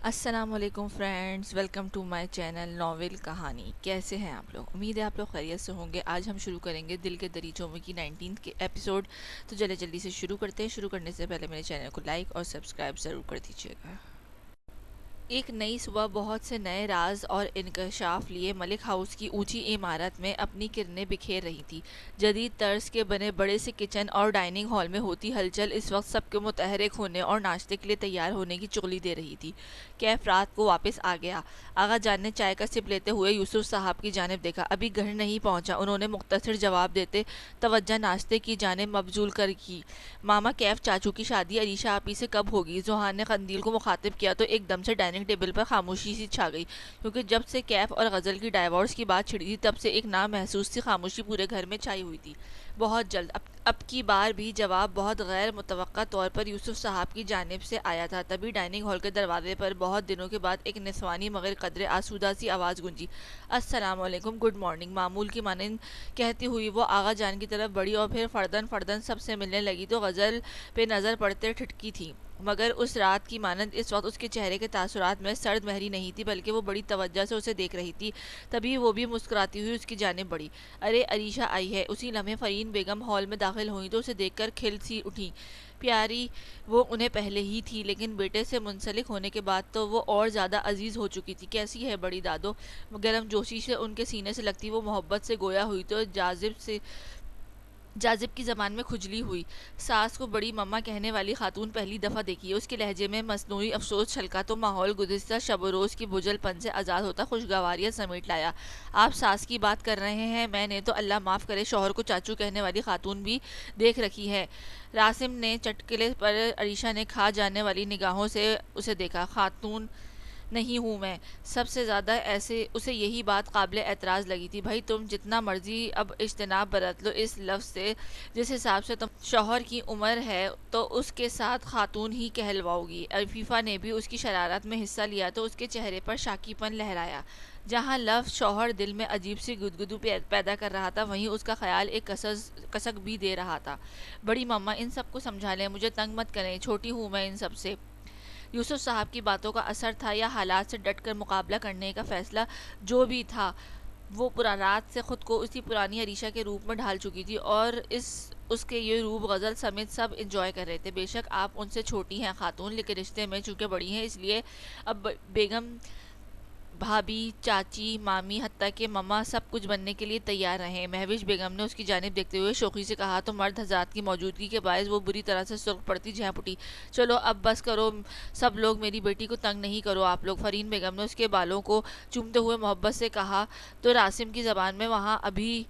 अस्सलाम वालेकुम friends, welcome to my channel novel कहानी। कैसे हैं आप लोग? उम्मीद है आप लोग खैरियत से होंगे। आज हम शुरू करेंगे दिल के दरीचों में की 19th के एपिसोड। तो चले जल्दी से शुरू करते हैं। शुरू करने से पहले मेरे चैनल को लाइक और सब्सक्राइब ज़रूर कर दीजिएगा। एक नई सुबह बहुत से नए राज और इंकशाफ लिए मलिक हाउस की ऊंची इमारत में अपनी किरणें बिखेर रही थी। जदीद तर्ज के बने बड़े से किचन और डाइनिंग हॉल में होती हलचल इस वक्त सबके मुतहरिक होने और नाश्ते के लिए तैयार होने की चुगली दे रही थी। कैफ रात को वापस आ गया। आगा जान ने चाय का सिप लेते हुए यूसुफ साहब की जानिब देखा। अभी घर नहीं पहुंचा, उन्होंने मुख्तसर जवाब देते तवज्जो नाश्ते की जानिब मबजूल कर की। मामा कैफ चाचू की शादी अरीशा आपी से कब होगी? जोहान ने कंदील को मुखातिब किया तो एकदम से डाइनिंग टेबल पर खामोशी सी छा गई, क्योंकि जब से कैफ और गजल की डाइवोर्स की बात छिड़ी थी तब से एक नामहसूस सी खामोशी पूरे घर में छाई हुई थी। बहुत जल्द अब की बार भी जवाब बहुत गैर मुतवक्का तौर पर यूसुफ साहब की जानिब से आया था। तभी डाइनिंग हॉल के दरवाजे पर बहुत दिनों के बाद एक निस्वानी मगर कदरे आसूदा सी आवाज़ गूंजी। अस्सलाम वालेकुम, गुड मॉर्निंग। मामूल की मानिंद कहती हुई वो आगा जान की तरफ बढ़ी और फिर फर्दन फर्दन सबसे मिलने लगी तो गजल पे नज़र पड़ते ठिठकी थी। मगर उस रात की मानंद इस वक्त उसके चेहरे के तासुरात में सर्द महरी नहीं थी, बल्कि वो बड़ी तवज्जो से उसे देख रही थी। तभी वो भी मुस्कुराती हुई उसकी जानिब बढ़ी। अरे अरीशा आई है। उसी लम्हे फरीन बेगम हॉल में दाखिल हुई तो उसे देखकर खिल सी उठी। प्यारी वो उन्हें पहले ही थी, लेकिन बेटे से मुंसलिक होने के बाद तो वो और ज़्यादा अजीज़ हो चुकी थी। कैसी है बड़ी दादो? गर्म जोशी से उनके सीने से लगती वो मोहब्बत से गोया हुई तो जाजिब की ज़बान में खुजली हुई। सास को बड़ी मम्मा कहने वाली खातून पहली दफ़ा देखी है। उसके लहजे में मसनूई अफसोस छलका तो माहौल गुज़िश्ता शब रोज़ की बुझलपन से आज़ाद होता खुशगवारियाँ समेट लाया। आप सास की बात कर रहे हैं? मैंने तो अल्लाह माफ़ करे शौहर को चाचू कहने वाली खातून भी देख रखी है। रासिम ने चटकले पर अरीशा ने खा जाने वाली निगाहों से उसे देखा। खातून नहीं हूँ मैं। सबसे ज़्यादा ऐसे उसे यही बात काबिल एतराज़ लगी थी। भाई तुम जितना मर्जी अब इज्तनाब बरत लो इस लफ्ज़ से। जिस हिसाब से तुम शौहर की उम्र है तो उसके साथ खातून ही कहलवाओगी। अफीफ़ा ने भी उसकी शरारत में हिस्सा लिया तो उसके चेहरे पर शाकीपन लहराया। जहाँ लफ्ज़ शौहर दिल में अजीब सी गुदगुदू पैदा कर रहा था, वहीं उसका ख्याल एक कसक भी दे रहा था। बड़ी मम्मा इन सबको समझा लें, मुझे तंग मत करें, छोटी हूँ मैं इन सब से। यूसुफ साहब की बातों का असर था या हालात से डटकर मुकाबला करने का फैसला, जो भी था वो पूरा रात से खुद को उसी पुरानी अरीशा के रूप में ढाल चुकी थी और इस उसके ये रूप गज़ल समेत सब इंजॉय कर रहे थे। बेशक आप उनसे छोटी हैं खातून, लेकिन रिश्ते में चूँकि बड़ी हैं इसलिए अब बेगम भाभी, चाची, मामी, हत्ता के मम्मा सब कुछ बनने के लिए तैयार रहे। महविश बेगम ने उसकी जानिब देखते हुए शोखी से कहा तो मर्द हज़रात की मौजूदगी के बायस वो बुरी तरह से सुर्ख पड़ती झेंप उठी। चलो अब बस करो सब लोग, मेरी बेटी को तंग नहीं करो आप लोग। फरीन बेगम ने उसके बालों को चूमते हुए मोहब्बत से कहा तो रासिम की ज़बान में वहाँ अभी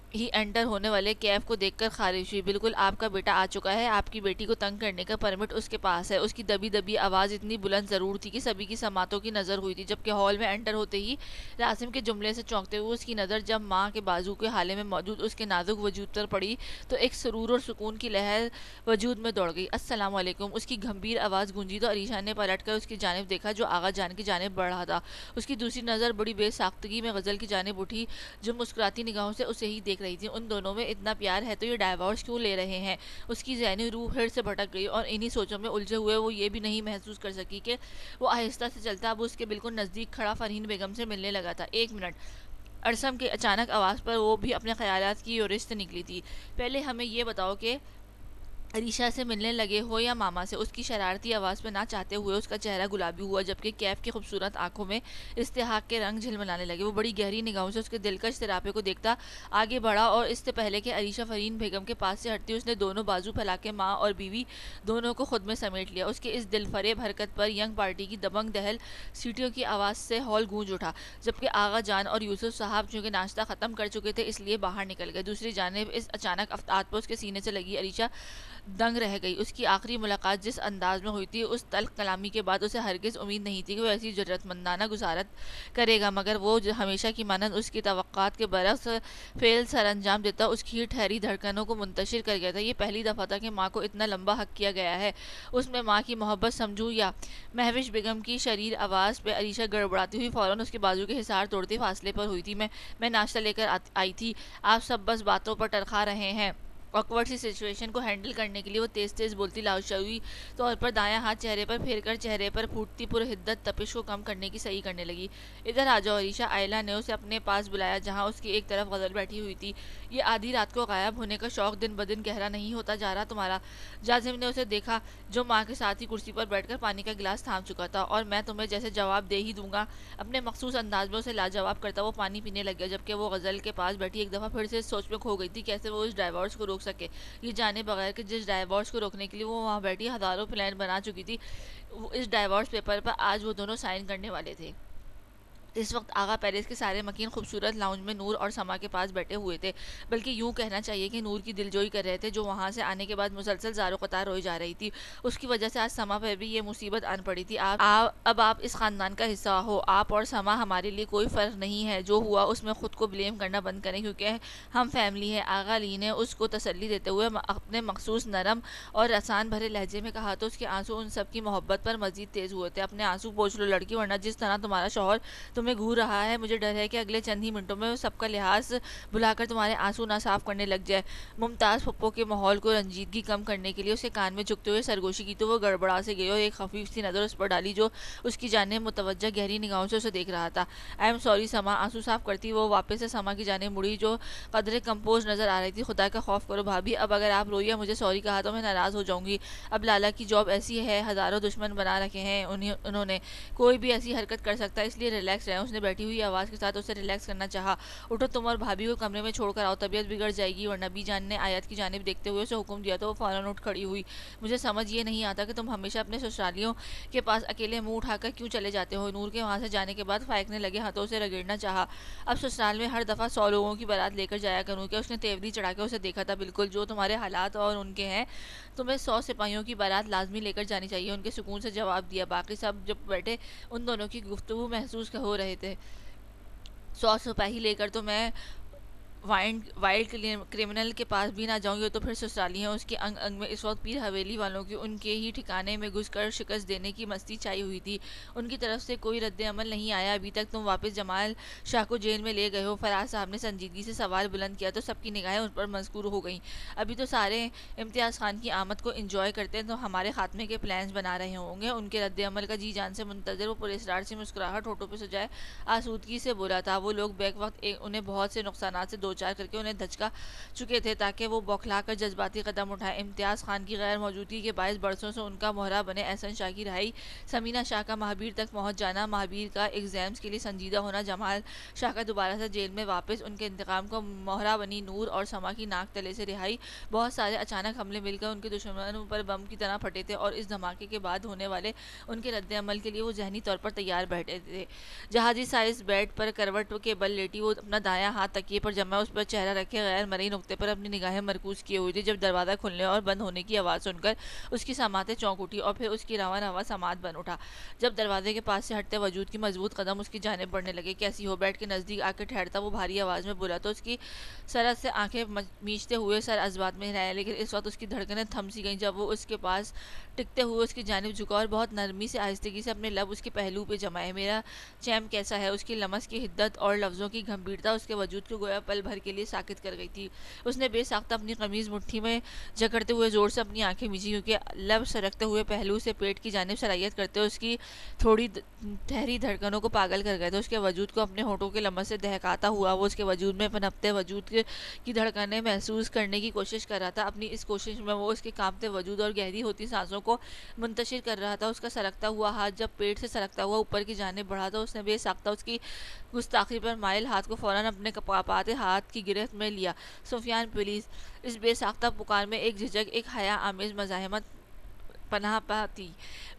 ही एंटर होने वाले कैफ को देखकर खारिश हुई। बिल्कुल आपका बेटा आ चुका है, आपकी बेटी को तंग करने का परमिट उसके पास है। उसकी दबी दबी आवाज़ इतनी बुलंद ज़रूर थी कि सभी की समातों की नज़र हुई थी। जबकि हॉल में एंटर होते ही रासिम के जुमले से चौंकते हुए उसकी नज़र जब माँ के बाजू के हाले में मौजूद उसके नाजुक वजूद पर पड़ी तो एक सुरूर और सुकून की लहर वजूद में दौड़ गई। अस्सलाम वालेकुम, उसकी गंभीर आवाज़ गूंजी तो अरीशा ने पलट कर उसकी जानिब देखा जो आगा जान की जानिब बढ़ रहा था। उसकी दूसरी नज़र बड़ी बेसाख्तगी में गज़ल की जानिब उठी जो मुस्कुराती निगाहों से उसे ही देख रही थी। उन दोनों में इतना प्यार है तो ये डाइवोर्स क्यों ले रहे हैं? उसकी ज़हनी रूह फिर से भटक गई और इन्हीं सोचों में उलझे हुए वो ये भी नहीं महसूस कर सकी कि वो आहिस्ता से चलता अब उसके बिल्कुल नज़दीक खड़ा फरहीन बेगम से मिलने लगा था। एक मिनट। अरसम के अचानक आवाज़ पर वो भी अपने ख्यालात की ओर से निकली थी। पहले हमें ये बताओ कि अरीशा से मिलने लगे हो या मामा से? उसकी शरारती आवाज़ पर ना चाहते हुए उसका चेहरा गुलाबी हुआ, जबकि कैफ की खूबसूरत आंखों में इस्तेहाक के रंग झिलमिलाने लगे। वो बड़ी गहरी निगाहों से उसके दिलकश तिरापे को देखता आगे बढ़ा और इससे पहले कि अरीशा फरीन बेगम के पास से हटती उसने दोनों बाजू फैला के माँ और बीवी दोनों को खुद में समेट लिया। उसके इस दिलफरेब हरकत पर यंग पार्टी की दबंग दहल सीटियों की आवाज़ से हॉल गूंज उठा। जबकि आगा जान और यूसुफ साहब चूँकि नाश्ता ख़त्म कर चुके थे इसलिए बाहर निकल गए। दूसरी जानिब इस अचानक अफ्ताब पर उसके सीने से लगी अरीशा दंग रह गई। उसकी आखिरी मुलाकात जिस अंदाज में हुई थी उस तल्ख कलामी के बाद उसे हरगिज़ उम्मीद नहीं थी कि वो ऐसी जरूरतमंदाना गुजारत करेगा, मगर वो जो हमेशा की मानंद उसकी तवक्कात के बरक्स फेल सर अंजाम देता उसकी ठहरी धड़कनों को मुंतशिर कर गया था। ये पहली दफ़ा था कि माँ को इतना लंबा हक किया गया है। उसमें माँ की मोहब्बत समझूँ या? महविश बेगम की शरीर आवाज़ पे अरीशा गड़बड़ाती हुई फ़ौरन उसके बाजू के हिसार तोड़ते फासले पर हुई थी। मैं नाश्ता लेकर आई थी, आप सब बस बातों पर टरखा रहे हैं ऑकवर्ड सी सिचुएशन को हैंडल करने के लिए वो तेज तेज बोलती लाशवी तौर पर दायां हाथ चेहरे पर फेर कर चेहरे पर फूटती पुरहिद्दत तपिश को कम करने की सही करने लगी। इधर आ जाओ अरीशा, आयला ने उसे अपने पास बुलाया जहां उसकी एक तरफ गजल बैठी हुई थी। ये आधी रात को गायब होने का शौक दिन ब दिन गहरा नहीं होता जा रहा तुम्हारा? जाजिम ने उसे देखा, जो माँ के साथ ही कुर्सी पर बैठकर पानी का गिलास थाम चुका था। और मैं तुम्हें जैसे जवाब दे ही दूंगा। अपने मखसूस अंदाज में उसे लाजवाब करता वो पानी पीने लग गया, जबकि वो गजल के पास बैठी एक दफा फिर से इस सोच में खो गई थी कैसे वो इस डाइवोर्स को रोक सके, ये जाने बगैर कि जिस डाइवोर्स को रोकने के लिए वो वहाँ बैठी हजारों प्लान बना चुकी थी, इस डाइवोर्स पेपर पर आज वो दोनों साइन करने वाले थे। इस वक्त आगा पेरिस के सारे मकीन खूबसूरत लाउंज में नूर और समा के पास बैठे हुए थे, बल्कि यूं कहना चाहिए कि नूर की दिलजोई कर रहे थे, जो वहां से आने के बाद मुसलसल ज़ारो कतार रोई जा रही थी। उसकी वजह से आज समा पर भी ये मुसीबत आन पड़ी थी। अब आप इस खानदान का हिस्सा हो। आप और समा हमारे लिए कोई फ़र्क नहीं है। जो हुआ उसमें खुद को ब्लेम करना बंद करें, क्योंकि हम फैमिली है। आगा अली ने उसको तसल्ली देते हुए अपने मखसूस नरम और आसान भरे लहजे में कहा, तो उसके आंसू उन सब की मोहब्बत पर मजीद तेज हुए थे। अपने आंसू पोंछ लो लड़की, वरना जिस तरह तुम्हारा शौहर तुम्हें घूर रहा है, मुझे डर है कि अगले चंद ही मिनटों में सबका लिहाज बुलाकर तुम्हारे आंसू ना साफ करने लग जाए। मुमताज़ पप्पो के माहौल को रंजीदगी कम करने के लिए उसके कान में झुकते हुए सरगोशी की, तो वो गड़बड़ा से गई और एक खफीफ सी नज़र उस पर डाली जो उसकी जाने मुतवज्जा गहरी निगाहों से उसे देख रहा था। आई एम सॉरी समा, आंसू साफ करती वो वापस से समा की जाने मुड़ी, जो कदरे कंपोज नजर आ रही थी। खुदा का खौफ करो भाभी, अब अगर आप रोई या मुझे सॉरी कहा तो मैं नाराज़ हो जाऊंगी। अब लाला की जॉब ऐसी है, हज़ारों दुश्मन बना रखे हैं उन्होंने, कोई भी ऐसी हरकत कर सकता है, इसलिए रिलैक्स रहें। उसने बैठी हुई आवाज़ के साथ उसे रिलैक्स करना चाहा। उठो तुम और भाभी को कमरे में छोड़कर आओ, तबीयत बिगड़ जाएगी। और नबी जान ने आयत की जानिब देखते हुए उसे हुक्म दिया तो वो फौरन उठ खड़ी हुई। मुझे समझ ये नहीं आता कि तुम हमेशा अपने ससुरालियों के पास अकेले मुंह उठाकर क्यों चले जाते हो। नूर के वहाँ से जाने के बाद फायकने लगे हाथों से रगड़ना चाहा। अब ससुराल में हर दफ़ा 100 लोगों की बारात लेकर जाया करूँ क्या? उसने तेवरी चढ़ा के उसे देखा था। बिल्कुल, जो तुम्हारे हालात और उनके हैं, तुम्हें 100 सिपाहियों की बारात लाजमी लेकर जानी चाहिए, उनके सुकून से जवाब दिया। बाकी सब जब बैठे उन दोनों की गुफ्तगू महसूस हो रहे थे। 100 सिपाही लेकर तो मैं वाइल्ड क्रिमिनल के पास भी ना जाऊंगी, तो फिर ससुराली हैं। उसके अंग अंग में इस वक्त पीर हवेली वालों की उनके ही ठिकाने में घुसकर शिकस्त देने की मस्ती छाई हुई थी। उनकी तरफ से कोई रद्द अमल नहीं आया अभी तक। तुम वापस जमाल शाह को जेल में ले गए हो। फराज साहब ने संजीदगी से सवाल बुलंद किया तो सबकी निगाहें उन पर मजबूर हो गईं। अभी तो सारे इम्तियाज़ खान की आमद को इंजॉय करते हैं, तो हमारे खात्मे के प्लान्स बना रहे होंगे। उनके रद्द अमल का जी जान से मुंतजर वो पुरस्कार से मुस्कुराहट होठों पर सजाए आसूदगी से बोला था। वो लोग बैक वक्त उन्हें बहुत से नुकसान से दो चार करके उन्हें धचका चुके थे, ताकि वो बौखलाकर जज्बाती कदम उठाए। इम्तियाज़ खान की गैर मौजूदगी के बायस बरसों से उनका मोहरा बने एहसन शाह की रहाई, समीना शाह का महावीर तक पहुंच जाना, महावीर का एग्जाम्स के लिए संजीदा होना, जमाल शाह का दोबारा से जेल में वापस, उनके इंतकाम को मोहरा बनी नूर और समा की नाक तले से रिहाई। बहुत सारे अचानक हमले मिलकर उनके दुश्मनों पर बम की तरह फटे थे, और इस धमाके के बाद होने वाले उनके रद्द अमल के लिए वो जहनी तौर पर तैयार बैठे थे। जहाजी साइज बेड पर करवट के बल लेटी वो अपना दायां हाथ तकिए पर जमा, उस पर चेहरा रखे गैर मरई नुक्ते पर अपनी निगाहें मरकूज किए हुई थी, जब दरवाज़ा खुलने और बंद होने की आवाज़ सुनकर उसकी समातें चौंक उठी और फिर उसकी रवा रवा समात बन उठा। जब दरवाजे के पास से हटते वजूद की मजबूत कदम उसकी जानिब बढ़ने लगे। कैसी हो? बेड के नज़दीक आकर ठहरता वो भारी आवाज़ में बोला, तो उसकी सरहद से आंखें मीचते हुए सर अजबात में हिलाया, लेकिन इस वक्त उसकी धड़कनें थम सी गईं जब वो उसके पास टिकते हुए उसकी जानिब झुका और बहुत नरमी से आहिस्तगी से अपने लब उसके पहलू पे जमाए। मेरा चैम कैसा है? उसकी लमस की हिद्दत और लफ्ज़ों की गंभीरता उसके वजूद को गोया पल भर के लिए साकित कर गई थी। उसने बेसाख्ता अपनी कमीज़ मुट्ठी में जकड़ते हुए जोर से अपनी आंखें मीची, क्योंकि लब सरकते हुए पहलू से पेट की जानिब सरायत करते उसकी थोड़ी ठहरी धड़कनों को पागल कर गए थे। उसके वजूद को अपने होठों के लमस से दहकाता हुआ वो उसके वजूद में पनपते वजूद की धड़कनें महसूस करने की कोशिश कर रहा था। अपनी इस कोशिश में वो उसके कांपते वजूद और गहरी होती सांसों को मुंतशिर कर रहा था। उसका सरकता हुआ हाथ जब पेट से सरकता हुआ ऊपर की जानिब बढ़ा, तो उसने बेसाख्ता उसकी गुस्ताखी पर माइल हाथ को फौरन अपने कपाते हाथ की गिरफ्त में लिया। सुफियान प्लीज़। इस बेसाख्ता पुकार में एक झिझक, एक हया आमेज मज़ाहमत पनाह पाती।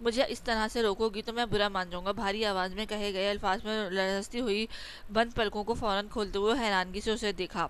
मुझे इस तरह से रोकोगी तो मैं बुरा मान जाऊंगा। भारी आवाज़ में कहे गए अल्फाज में लरजती हुई बंद पलकों को फौरन खोलते हुए हैरानगी से उसे देखा।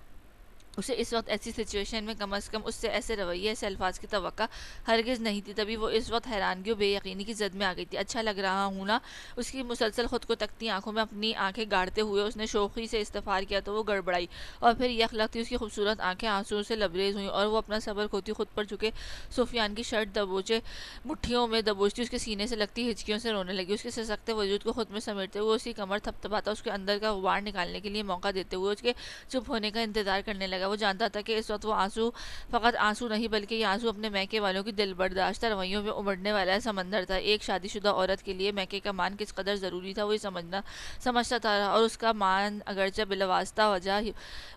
उसे इस वक्त ऐसी सिचुएशन में कम अज़ कम उससे ऐसे रवैये, ऐसे अल्फाज की तवक्का हरगिज़ नहीं थी। तभी वो इस वक्त हैरानगी और बेयकीनी की जद में आ गई थी। अच्छा लग रहा हूँ ना? उसकी मुसलसल खुद को तकती आंखों में अपनी आंखें गाड़ते हुए उसने शोखी से इस्तफार किया, तो वो गड़बड़ाई और फिर यख लगती उसकी खूबसूरत आंखें आंसुओं से लबरेज हुई और वो अपना सब्र खोती खुद पर झुके सुफियान की शर्ट दबोचे मुट्ठियों में दबोचती उसके सीने से लगती हिचकियों से रोने लगी। उसके सशक्ते वजूद को खुद में समेटते हुए उसकी कमर थपथपाता उसके अंदर का गुबार निकालने के लिए मौका देते हुए उसके चुप होने का इंतजार करने लगा। वो जानता था कि इस वक्त वो आंसू फ़कत आंसू नहीं बल्कि ये आंसू अपने मैके वालों की दिलबर्दाश्ता रवैयों में उमड़ने वाला समंदर था। एक शादीशुदा औरत के लिए मैके का मान किस कदर ज़रूरी था वो ये समझता था, और उसका मान अगरचे बिलवास्ता वजह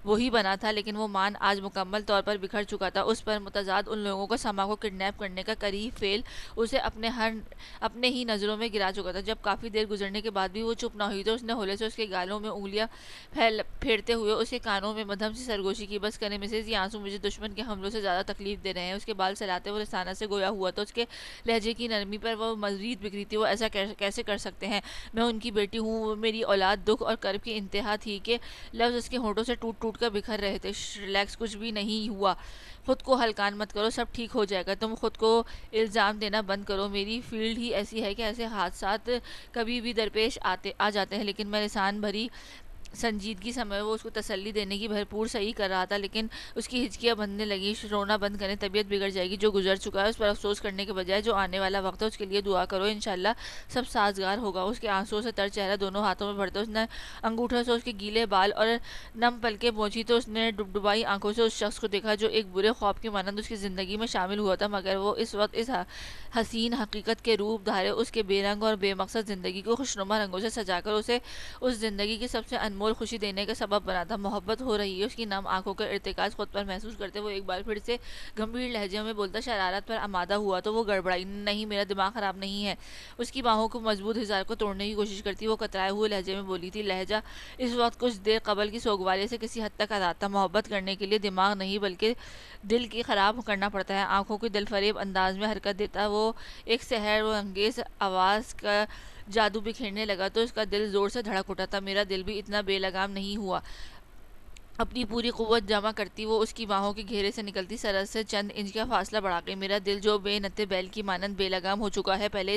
वही बना था, लेकिन वो मान आज मुकम्मल तौर पर बिखर चुका था। उस पर मुतजाद उन लोगों को समा को किडनैप करने का करीब फेल उसे अपने ही नज़रों में गिरा चुका था। जब काफ़ी देर गुजरने के बाद भी वो चुप ना हुई तो उसने होले से उसके गालों में उंगलियां फेरते हुए उसके कानों में मध्यम सी सरगोशी की। बस करें मिसेज, ये आंसू मुझे दुश्मन के हमलों से ज़्यादा तकलीफ दे रहे हैं। उसके बाल सहलाते हुए रसाना से गोया हुआ तो उसके लहजे की नरमी पर वो मजीद बिखरी थी। वो ऐसा कैसे कर सकते हैं? मैं उनकी बेटी हूँ, वो मेरी औलाद। दुख और कर्ब की इंतहा थी कि लफ्ज़ उसके होंठों से टूट टूट कर बिखर रहे थे। रिलैक्स, कुछ भी नहीं हुआ, खुद को हल्कान मत करो, सब ठीक हो जाएगा। तुम खुद को इल्ज़ाम देना बंद करो। मेरी फील्ड ही ऐसी है कि ऐसे हादसात कभी भी दरपेश आ जाते हैं। लेकिन मैं लिसान भरी संजीदगी समय वो उसको तसल्ली देने की भरपूर सही कर रहा था, लेकिन उसकी हिचकियाँ बंधने लगी। रोना बंद करें, तबीयत बिगड़ जाएगी। जो गुजर चुका है उस पर अफसोस करने के बजाय जो आने वाला वक्त है उसके लिए दुआ करो, इंशाल्लाह सब साजगार होगा। उसके आंसुओं से तर चेहरा दोनों हाथों में भरते उसने अंगूठों से उसके गीले बाल और नम पलके पहुंची तो उसने डुबडुबाई आंखों से उस शख्स को देखा जो एक बुरे ख्वाब की मानंद उसकी ज़िंदगी में शामिल हुआ था, मगर वो इस वक्त इस हसीन हकीकत के रूप धारे उसके बेरंग और बेमकसद ज़िंदगी को खुशनुमा रंगों से सजाकर उसे उस ज़िंदगी की सबसे अनमोल खुशी देने का सबब बना था। मोहब्बत हो रही है, उसकी नम आंखों का इर्तिकाज खुद पर महसूस करते वो एक बार फिर से गंभीर लहजे में बोलता शरारत पर आमादा हुआ तो वो गड़बड़ाई। नहीं, मेरा दिमाग खराब नहीं है। उसकी बाहों को मजबूत हिजार को तोड़ने की कोशिश करती वो कतराए हुए लहजे में बोली थी। लहजा इस वक्त कुछ देर कबल की सोगवारी से किसी हद तक आजाद था। मोहब्बत करने के लिए दिमाग नहीं बल्कि दिल की खराब करना पड़ता है। आंखों के दिलफरेब अंदाज में हरकत देता वो एक सहर व अंगेज आवाज़ का जादू बिखेरने लगा तो उसका दिल जोर से धड़क उठा था। मेरा दिल भी इतना बेलगाम नहीं हुआ। अपनी पूरी कुव्वत जमा करती वो उसकी बाहों के घेरे से निकलती सरहद से चंद इंच का फासला बढ़ा गई। मेरा दिल जो बेनते बैल की मानंद बेलगाम हो चुका है, पहले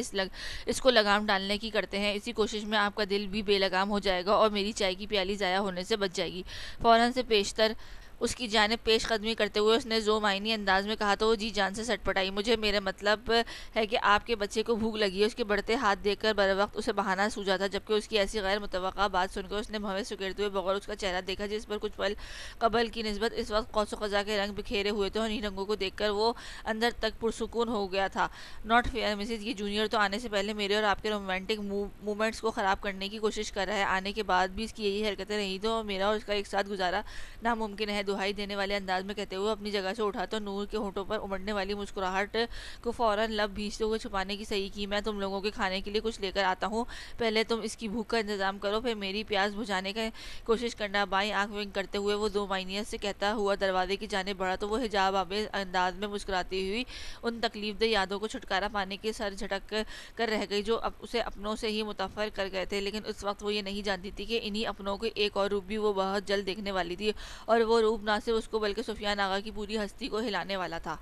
इसको लगाम डालने की करते हैं। इसी कोशिश में आपका दिल भी बेलगाम हो जाएगा और मेरी चाय की प्याली ज़ाया होने से बच जाएगी। फौरन से पेशतर उसकी जानिब पेशकदमी करते हुए उसने ज़ोमाइनी अंदाज में कहा तो वो जी जान से सटपटाई। मुझे मेरा मतलब है कि आपके बच्चे को भूख लगी है। उसके बढ़ते हाथ देखकर बर वक्त उसे बहाना सूझा था, जबकि उसकी ऐसी गैर मुतवक्का बात सुनकर उसने भवें सुकेरते हुए बगौर उसका चेहरा देखा, जिस पर कुछ पल कबल की निस्बत इस वक्त कौसो क़ज़ा के रंग बिखेरे हुए थे। उन्हीं रंगों को देखकर वो अंदर तक पुरसुकून हो गया था। नॉट फेयर मिसेज, ये जूनियर तो आने से पहले मेरे और आपके रोमांटिक मूवमेंट्स को ख़राब करने की कोशिश कर रहा है। आने के बाद भी इसकी यही हरकतें रही तो मेरा और उसका एक साथ गुजारा नामुमकिन है। दुहाई देने वाले अंदाज में कहते हुए अपनी जगह से उठा तो नूर के होठों पर उमड़ने वाली मुस्कुराहट को फौरन लब भींचते हुए छुपाने की सही की। मैं तुम लोगों के खाने के लिए कुछ लेकर आता हूँ, पहले तुम इसकी भूख का इंतजाम करो, फिर मेरी प्यास बुझाने की कोशिश करना। बाई आंख विंक करते हुए वो दो मायनियत से कहता हुआ दरवाजे की जाने बढ़ा तो वो हिजाब आबे अंदाज में मुस्कुराती हुई उन तकलीफदे यादों को छुटकारा पाने के सर झटक कर रह गई जो उसे अपनों से ही मुतफर कर गए थे। लेकिन उस वक्त वो ये नहीं जानती थी कि इन्हीं अपनों के एक और रूप भी वो बहुत जल्द देखने वाली थी, और वो रूप ना सिर्फ उसको बल्कि सुफियान आगा की पूरी हस्ती को हिलाने वाला था।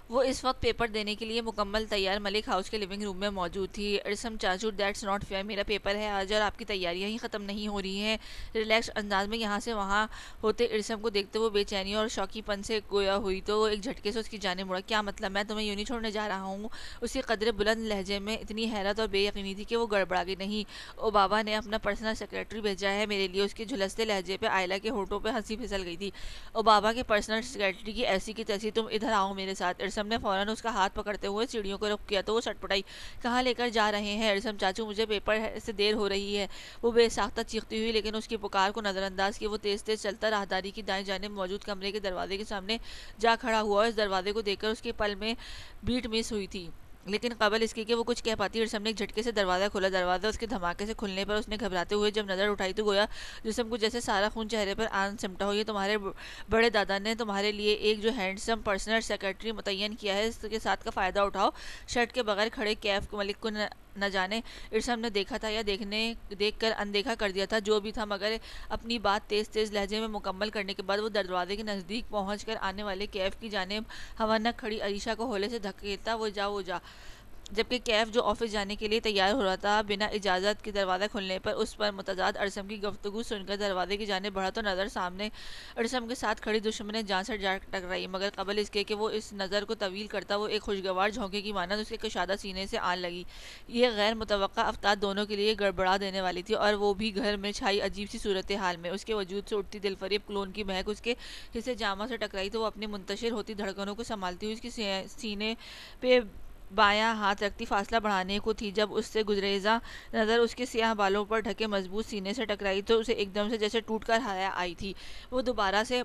वो इस वक्त पेपर देने के लिए मुकम्मल तैयार मलिक हाउस के लिविंग रूम में मौजूद थी। इरसम चाचू, दैट्स नॉट फेयर, मेरा पेपर है आज और आपकी तैयारियां ही ख़त्म नहीं हो रही हैं। रिलैक्स अंदाज में यहाँ से वहाँ होते इरसम को देखते वो बेचैनी और शौकीपन से गोया हुई तो वो एक झटके से उसकी जाने मुड़ा। क्या मतलब? मैं तुम्हें यूँ नहीं छोड़ने जा रहा हूँ। उसकी कदर बुलंद लहजे में इतनी हैरत और बेयकीनी थी कि वो गड़बड़ा गई। नहीं, ओ बाबा ने अपना पर्सनल सेक्रेटरी भेजा है मेरे लिए। उसके झुलसते लहजे पे आयला के होठों पे हंसी फिसल गई थी। ओ बाबा के पर्सनल सेक्रेटरी की ऐसी की तैसी, तुम इधर आओ मेरे साथ। इरसम ने फौरन उसका हाथ पकड़ते हुए सीढ़ियों को रुख किया तो वो सटपटाई। कहाँ लेकर जा रहे हैं इरसम चाचू? मुझे पेपर से देर हो रही है, वो बेसाख्ता चीखती हुई। लेकिन उसकी पुकार को नजरअंदाज किए वो तेज तेज चलता राहदारी की दाएं जानिब मौजूद कमरे के दरवाजे के सामने जा खड़ा हुआ। इस दरवाजे को देखकर उसके पल में बीट मिस हुई थी, लेकिन कबल इसके कि वो कुछ कह पाती इरसम ने एक झटके से दरवाज़ा खोला। दरवाज़ा उसके धमाके से खुलने पर उसने घबराते हुए जब नज़र उठाई तो गोया जिसम को जैसे सारा खून चेहरे पर आन सिमटा हो। ये तुम्हारे बड़े दादा ने तुम्हारे लिए एक जो हैंडसम पर्सनल सेक्रेटरी मुतय्यन किया है, इसके साथ का फ़ायदा उठाओ। शर्ट के बगैर खड़े कैफ मलिक को न जाने इरसम ने देखा था या देख कर अनदेखा कर दिया था, जो भी था, मगर अपनी बात तेज तेज लहजे में मुकम्मल करने के बाद वो दरवाजे के नज़दीक पहुंच कर आने वाले कैफ की जानिब हवानक खड़ी अरीशा को होले से धकेलता वो जा जबकि कैफ जो ऑफिस जाने के लिए तैयार हो रहा था, बिना इजाज़त के दरवाज़ा खुलने पर उस पर मुतज़ाद अरसम की गुफ्तगू सुनकर दरवाजे की जानिब बढ़ा तो नज़र सामने अरसम के साथ खड़ी दुश्मन जान से जा टकराई, मगर कबल इसके कि वो इस नज़र को तवील करता वो एक खुशगवार झोंके की मानद उसके कशादा सीने से आन लगी। ये गैर मुतवक्का अफ्तार दोनों के लिए गड़बड़ा देने वाली थी, और वो भी घर में छाई अजीब सी सूरत हाल में। उसके वजूद से उठती दिलफरेब क्लोन की महक उसके हिस्से जामा से टकराई तो वो अपनी मुंतशिर होती धड़कनों को संभालती हुई उसकी सीने पे बायां हाथ रखती फासला बढ़ाने को थी, जब उससे गुजरेजा नज़र उसके स्याह बालों पर ढके मजबूत सीने से टकराई तो उसे एकदम से जैसे टूट कर हया आई थी। वो दोबारा से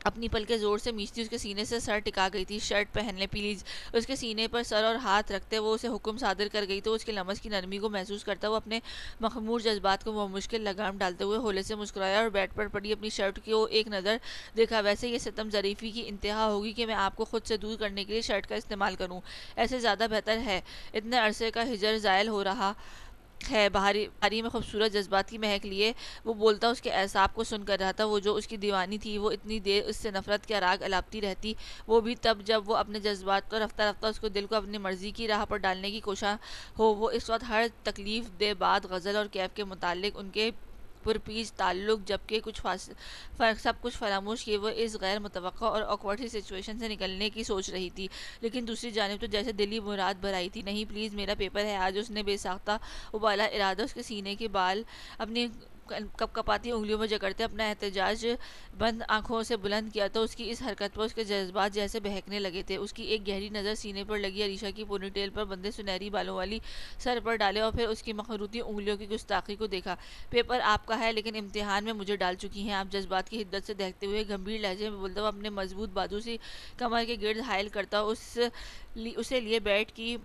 अपनी पलके जोर से मीचती उसके सीने से सर टिका गई थी। शर्ट पहन ले प्लीज। उसके सीने पर सर और हाथ रखते वो उसे हुक्म सादर कर गई तो उसके लमस की नरमी को महसूस करता वो अपने मखमूर जज्बात को मुश्किल लगाम डालते हुए होले से मुस्कुराया और बेड पर पड़ी अपनी शर्ट की ओर एक नज़र देखा। वैसे ये सितम ज़रीफ़ी की इंतहा होगी कि मैं आपको खुद से दूर करने के लिए शर्ट का इस्तेमाल करूँ, ऐसे ज़्यादा बेहतर है। इतने अरसे का हिजर ज़ायल हो रहा है। बारी में खूबसूरत जज्बात की महक लिए वो बोलता उसके एहसाब को सुन कर रहा था। वो जो उसकी दीवानी थी वो इतनी देर उससे नफरत के अराग अलापती रहती, वो भी तब जब वो अपने जज्बात को रफ्ता रफ्ता उसको दिल को अपनी मर्जी की राह पर डालने की कोशिश हो। वो इस वक्त हर तकलीफ दे बाद गज़ल और कैफ के मुतालिक उनके पुरपीच ताल्लुक, जबकि सब कुछ फरामोश किए वो इस गैर मुतवक्का और ऑकवर्ड सी सिचुएशन से निकलने की सोच रही थी। लेकिन दूसरी जानिब तो जैसे दिली मुराद भर आई थी। नहीं प्लीज़, मेरा पेपर है आज। उसने बेसाख्ता उबाला इरादा उसके सीने के बाल अपनी कपकपाती उंगलियों में जकड़ते अपना एहतजाज बंद आंखों से बुलंद किया तो उसकी इस हरकत पर उसके जज्बात जैसे बहकने लगे थे। उसकी एक गहरी नज़र सीने पर लगी अरीशा की पोनीटेल पर बंदे सुनहरी बालों वाली सर पर डाले और फिर उसकी मखरूती उंगलियों की गुस्ताखी को देखा। पेपर आपका है, लेकिन इम्तिहान में मुझे डाल चुकी हैं आप। जज्बात की हिद्दत से दहकते हुए गंभीर लहजे में बोलता हुआ अपने मजबूत बाजू से कमर के गिर्द हायल करता उसे लिए बैठ की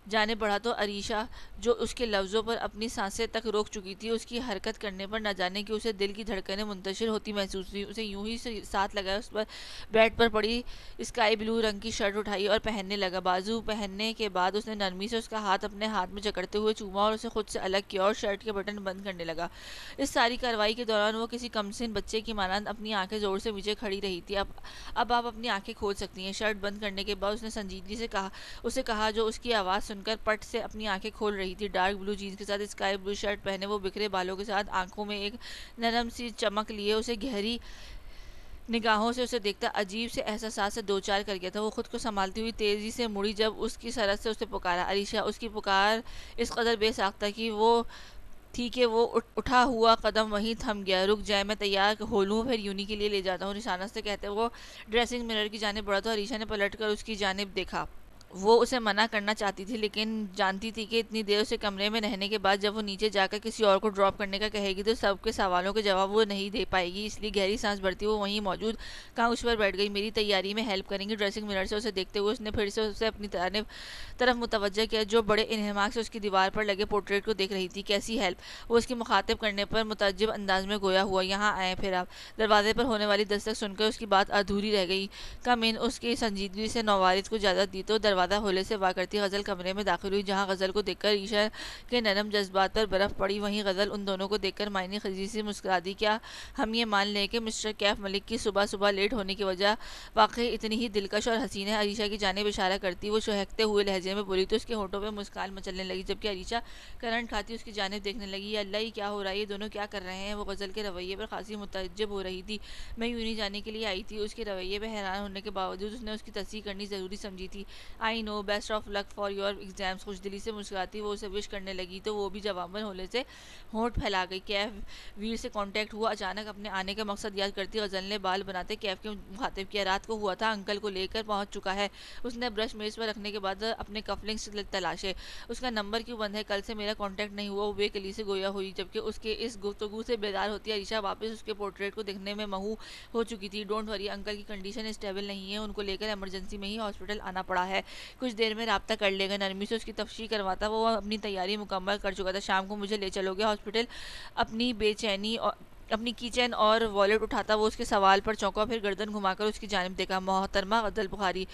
जाने बढ़ा तो अरीशा, जो उसके लफ्ज़ों पर अपनी सांसें तक रोक चुकी थी, उसकी हरकत करने पर न जाने कि उसे दिल की धड़कनें मुंतशिर होती महसूस हुई। उसे यूं ही साथ लगाया उस पर बेड पर पड़ी स्काई ब्लू रंग की शर्ट उठाई और पहनने लगा। बाजू पहनने के बाद उसने नरमी से उसका हाथ अपने हाथ में जकड़ते हुए चूमा और उसे खुद से अलग किया और शर्ट के बटन बंद करने लगा। इस सारी कार्रवाई के दौरान वो किसी कमसिन बच्चे की मानंद अपनी आंखें जोर से नीचे खड़ी रही थी। अब आप अपनी आंखें खोल सकती हैं। शर्ट बंद करने के बाद उसने संजीदगी से कहा जो उसकी आवाज़ सुनकर पट से अपनी आंखें खोल रही थी। डार्क ब्लू जीन्स के साथ स्काई ब्लू शर्ट पहने वो बिखरे बालों के साथ आंखों में एक नरम सी चमक लिए उसे गहरी निगाहों से उसे देखता अजीब से एहसास से दो चार कर गया था। वो खुद को संभालती हुई तेजी से मुड़ी जब उसकी सरहद से उसे पुकारा अरीशा। उसकी पुकार इस कदर बेसाख्ता कि वो थी कि वो उठा हुआ कदम वहीं थम गया। रुक जाए, मैं तैयार हो लूँ, फिर यूनी के लिए ले जाता हूँ, निशाना से कहते वो ड्रेसिंग मिरर की जानिब बढ़ा तो अरीशा ने पलट कर उसकी जानिब देखा। वो उसे मना करना चाहती थी, लेकिन जानती थी कि इतनी देर उसे कमरे में रहने के बाद जब वो नीचे जाकर किसी और को ड्रॉप करने का कहेगी तो सबके सवालों के जवाब वो नहीं दे पाएगी। इसलिए गहरी सांस भरती वो वहीं मौजूद काउच पर बैठ गई। मेरी तैयारी में हेल्प करेंगी। ड्रेसिंग मिरर से उसे देखते हुए उसने फिर से उसे अपनी तरफ मुतवज्जह किया, जो बड़े इन्हमाक से उसकी दीवार पर लगे पोर्ट्रेट को देख रही थी। कैसी हेल्प? वो उसकी मुखातिब करने पर मुतज्जिब अंदाज में गोया हुआ। यहाँ आए फिर आप। दरवाजे पर होने वाली दस्तक सुनकर उसकी बात अधूरी रह गई। कम इन उसकी संजीदगी से नौवारिस को इजाजत दी तो दरवाजा होले से वार करती गजल कमरे में दाखिल हुई, जहाँ गजल को देखकर ईशा के नरम जज्बात पर बर्फ पड़ी। वहीं गजल उन दोनों को देखकर मायने खजी से मुस्कुरा दी। क्या हम ये मान लें कि मिस्टर कैफ मलिक की सुबह सुबह लेट होने की वजह वाकई इतनी ही दिलकश और हसीन है? अरीशा की जानिब इशारा करती वो शहकते हुए लहजे में बोली तो उसके होठों पर मुस्कान मचलने लगी, जबकि अरीशा करंट खाती उसकी जानिब देखने लगी। अल्लाह ही क्या हो रहा है, ये दोनों क्या कर रहे हैं? वो गजल के रवैये पर खासी मुतज्जब हो रही थी। मैं यूं नहीं जाने के लिए आई थी। उसके रवैये पर हैरान होने के बावजूद उसने उसकी तस्दीक करनी जरूरी समझी थी। I know, best of luck for your exams. खुशदिली से मुस्कुराती वो उसे विश करने लगी तो वो भी जवाबन होले से होंठ फैला गई। कैफ वीर से कांटेक्ट हुआ। अचानक अपने आने का मकसद याद करती गजल ने बाल बनाते कैफ के मुखातिब किया। रात को हुआ था, अंकल को लेकर पहुंच चुका है। उसने ब्रश मेज पर रखने के बाद अपने कफलिंग्स तलाशे। उसका नंबर क्यों बंद है? कल से मेरा कांटेक्ट नहीं हुआ। वो बेकली से गोया हुई, जबकि उसके इस गुफ्तगू से बेदार होती अरीशा वापस उसके पोर्ट्रेट को देखने में महू हो चुकी थी। डोंट वरी, अंकल की कंडीशन स्टेबल नहीं है, उनको लेकर इमरजेंसी में ही हॉस्पिटल आना पड़ा है। कुछ देर में राब्ता कर लेगा। नरमी से उसकी तफ्शी करवाता वो अपनी तैयारी मुकम्मल कर चुका था। शाम को मुझे ले चलोगे हॉस्पिटल? अपनी बेचैनी और अपनी किचन और वॉलेट उठाता वो उसके सवाल पर चौंका, फिर गर्दन घुमाकर उसकी जानिब देखा। मोहतरमा गजल बुखारी,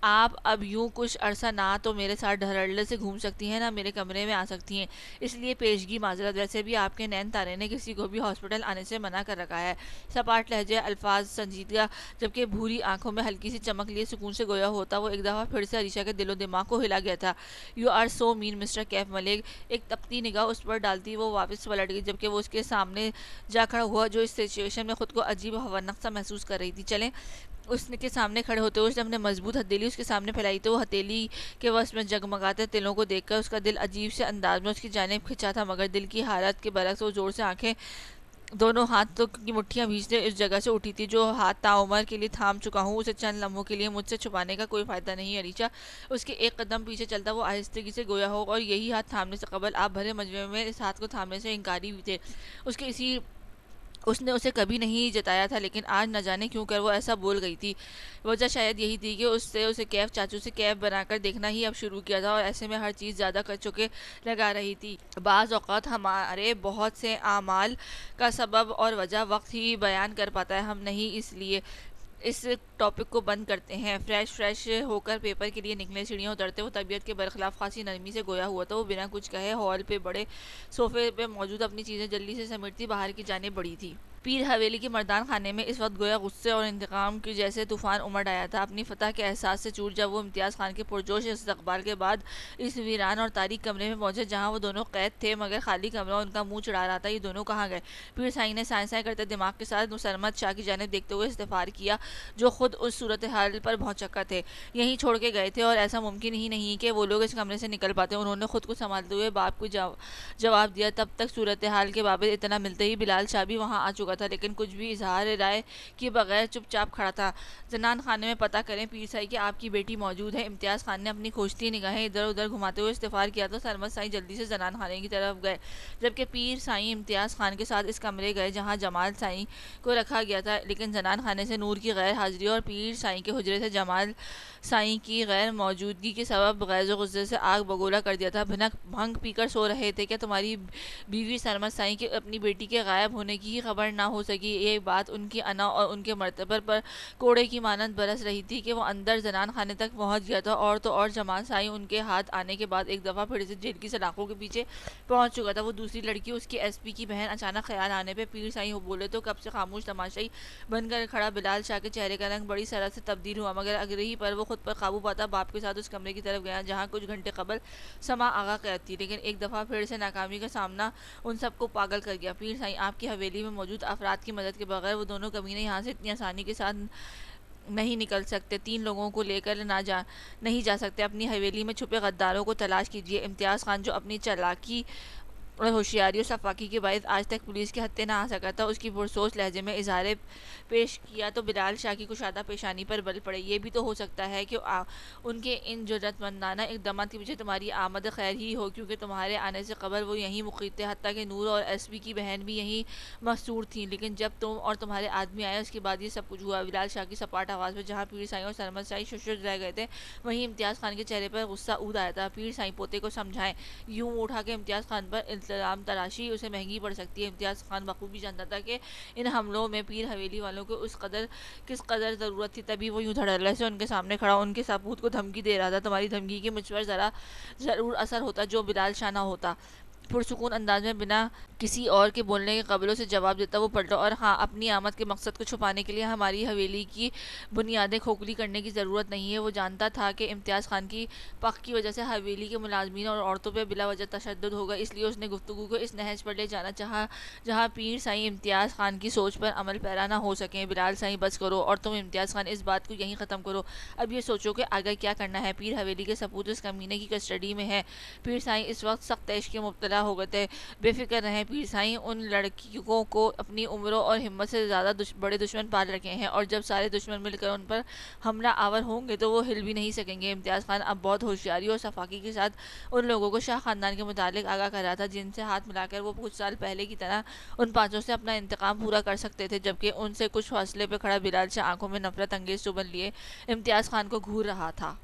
आप अब यूं कुछ अरसा ना तो मेरे साथ धड़ल्ले से घूम सकती हैं ना मेरे कमरे में आ सकती हैं, इसलिए पेशगी माजरत। वैसे भी आपके नैन तारे ने किसी को भी हॉस्पिटल आने से मना कर रखा है। सपाट लहजे, अल्फाज संजीदगा, जबकि भूरी आंखों में हल्की सी चमक लिए सुकून से गोया होता वो एक दफ़ा फिर से अरीशा के दिलो दिमाग को हिला गया था। You are so mean mister Kaif Malik. एक तपती निगाह उस पर डालती वो वापस पलट गई, जबकि वो उसके सामने जा खड़ा हुआ जो इस सिचुएशन में खुद को अजीब हवनक सा महसूस कर रही थी। चलें। उसने के सामने खड़े होते हुए उसने अपने मजबूत हथेली उसके सामने फैलाई, तो वो हथेली के वश में जगमगाते तिलों को देखकर उसका दिल अजीब से अंदाज में उसकी जानिब खिंचा था, मगर दिल की हालत के बरक्स वो जोर से आंखें, दोनों हाथों की मुट्ठियां भींचते इस जगह से उठी थी जो हाथ ताउमर के लिए थाम चुका हूँ, उसे चंद लम्हों के लिए मुझसे छुपाने का कोई फायदा नहीं है अरीशा। उसके एक कदम पीछे चलता वो आहिस्तगी से गोया हो, और यही हाथ थामने से कबल आप भरे मजमे में इस हाथ को थामने से इनकारी भी थे। उसके इसी उसने उसे कभी नहीं जताया था, लेकिन आज न जाने क्यों कर वो ऐसा बोल गई थी। वजह शायद यही थी कि उससे उसे कैफ चाचू से कैफ बनाकर देखना ही अब शुरू किया था, और ऐसे में हर चीज़ ज़्यादा कर चुके लगा रही थी। बाज़ औक़ात हमारे बहुत से आमाल का सबब और वजह वक्त ही बयान कर पाता है, हम नहीं, इसलिए इस टॉपिक को बंद करते हैं। फ्रेश होकर पेपर के लिए निकले, सीढ़ियाँ उतरते वो तबीयत के बरखिलाफ खासी नरमी से गोया हुआ था। वो बिना कुछ कहे हॉल पे बड़े सोफे पे मौजूद अपनी चीज़ें जल्दी से समेटती बाहर की जाने बढ़ी थी। पीर हवेली के मर्दान खाने में इस वक्त गोया गुस्से और इंतकाम की जैसे तूफान उमड़ आया था। अपनी फतह के एहसास से चूर जब वो इम्तियाज़ खान के पुरजोश इस्तकबाल के बाद इस वीरान और तारीख कमरे में पहुंचे जहां वो दोनों कैद थे, मगर खाली कमरा उनका मुंह चढ़ा रहा था। ये दोनों कहाँ गए? पीर साई ने साए करते दिमाग के साथ मुसरमत शाह की जानिब देखते हुए इस्तफार किया, जो खुद उस सूरत हाल पर भौचक्का थे। यहीं छोड़ के गए थे, और ऐसा मुमकिन ही नहीं कि वो लोग इस कमरे से निकल पाते। उन्होंने खुद को संभालते हुए बाप को जवाब दिया। तब तक सूरत हाल के बाबत इतना मिलते ही बिलाल शाह भी वहाँ आ चुका था, लेकिन कुछ भी इजहार राय के बगैर चुपचाप खड़ा था। जनान खाने में पता करें पीर साई कि आपकी बेटी मौजूद है। इम्तियाज़ खान ने अपनी खोजती निगाहें इधर उधर घुमाते हुए इस्तेफार किया, तो सरमद साई जल्दी से जनान खाने की तरफ गए, जबकि पीर साई इम्तियाज़ खान के साथ इस कमरे गए जहाँ जमाल साई को रखा गया था। लेकिन जनान खाने से नूर की गैर हाजिरी और पीर साई के हुजरे से जमाल साई की गैर मौजूदगी के सबब गैज़ गुस्से से आग बगोला कर दिया था। भनक भंग पीकर सो रहे थे क्या तुम्हारी बीवी सरमद साई के अपनी बेटी के गायब होने की ही खबर ना हो सकी? ये बात उनकी अना और उनके मर्तबे पर कोड़े की मानंद बरस रही थी कि वो अंदर जनान खाने तक पहुंच गया था, और तो और जमाल साई उनके हाथ आने के बाद एक दफ़ा फिर से जेल की सलाखों के पीछे पहुंच चुका था। वो दूसरी लड़की उसकी एसपी की बहन। अचानक ख्याल आने पर पीर साई हो बोले तो कब से खामोश तमाशाई बनकर खड़ा बिलाल शाह के चेहरे का रंग बड़ी सरह से तब्दील हुआ, मगर अगर ही पर वो खुद पर काबू पाता बाप के साथ उस कमरे की तरफ गया जहाँ कुछ घंटे कबल समा आगा कैद थी। लेकिन एक दफ़ा फिर से नाकामी का सामना उन सबको पागल कर गया। पीर साई आपकी हवेली में मौजूद अफराद की मदद के बगैर वो दोनों कमीने यहाँ से इतनी आसानी के साथ नहीं निकल सकते। 3 लोगों को लेकर नहीं जा सकते। अपनी हवेली में छुपे गद्दारों को तलाश कीजिए। इम्तियाज़ खान जो अपनी चालाकी और होशियारी और सफाकी के बायस आज तक पुलिस के हत्थे ना आ सका था, उसकी पुरसोच लहजे में इजहार पेश किया तो बिलाल शाह की कुशादा पेशानी पर बल पड़े। ये भी तो हो सकता है कि उनके इन जरूरतमंदाना इकदाम के पीछे तुम्हारी आमद खैर ही हो, क्योंकि तुम्हारे आने से कबल वो यहीं मुक़ीम थे। हत्ता कि नूर और एसपी की बहन भी यहीं मस्तूर थी, लेकिन जब तुम और तुम्हारे आदमी आए उसके बाद ये सब कुछ हुआ। बिलाल शाह की सपाट आवाज़ में जहाँ पीर साई और सरमद साई शुशुर रह गए थे, वहीं इम्तियाज़ खान के चेहरे पर गुस्सा ऊद आया था। पीर साई पोते को समझाएं। यूं उठा के इम्तियाज़ खान पर इल्ज़ाम तराशी उसे महंगी पड़ सकती है। इम्तियाज़ खान बखूबी जानता था कि इन हमलों में पीर हवेली वालों को किस कदर ज़रूरत थी, तभी वो यूं धड़ल्ले से उनके सामने खड़ा उनके सबूत को धमकी दे रहा था। तुम्हारी धमकी की मुझ पर ज़रूर असर होता जो बिलाल शाह ना होता। पुरसुकून अंदाज में बिना किसी और के बोलने के कबलों से जवाब देता वो पलटा, और हाँ, अपनी आमद के मकसद को छुपाने के लिए हमारी हवेली की बुनियादें खोखली करने की ज़रूरत नहीं है। वो जानता था कि इम्तियाज़ खान की पख की वजह से हवेली के मुलाजमीन और औरतों पर बिला वजह तशद्दुद होगा, इसलिए उसने गुफ्तगू को इस नहज पर ले जाना चाहा जहाँ पीर साई इम्तियाज़ खान की सोच पर अमल पैरा ना हो सकें। बिलाल साई बस करो, और तुम इम्तियाज़ खान इस बात को यहीं ख़त्म करो। अब ये सोचो कि आगे क्या करना है। पीर हवेली के सबूत इस कमीने की कस्टडी में है। पीर साई इस वक्त सख्त इश्क के मुब्तला हो गए थे। बेफिक्र रहें, पीर साई उन लड़कियों को अपनी उम्रों और हिम्मत से ज़्यादा बड़े दुश्मन पाल रखे हैं, और जब सारे दुश्मन मिलकर उन पर हमला आवर होंगे तो वो हिल भी नहीं सकेंगे। इम्तियाज़ खान अब बहुत होशियारी और सफाकी के साथ उन लोगों को शाह खानदान के मुतालिक आगाह कर रहा था जिनसे हाथ मिलाकर वो कुछ साल पहले की तरह उन 5 से अपना इंतकाम पूरा कर सकते थे, जबकि उनसे कुछ फासले पर खड़ा बिलाल शाह आंखों में नफरत अंगेज चुभन लिए इम्तियाज़ खान को घूर रहा था।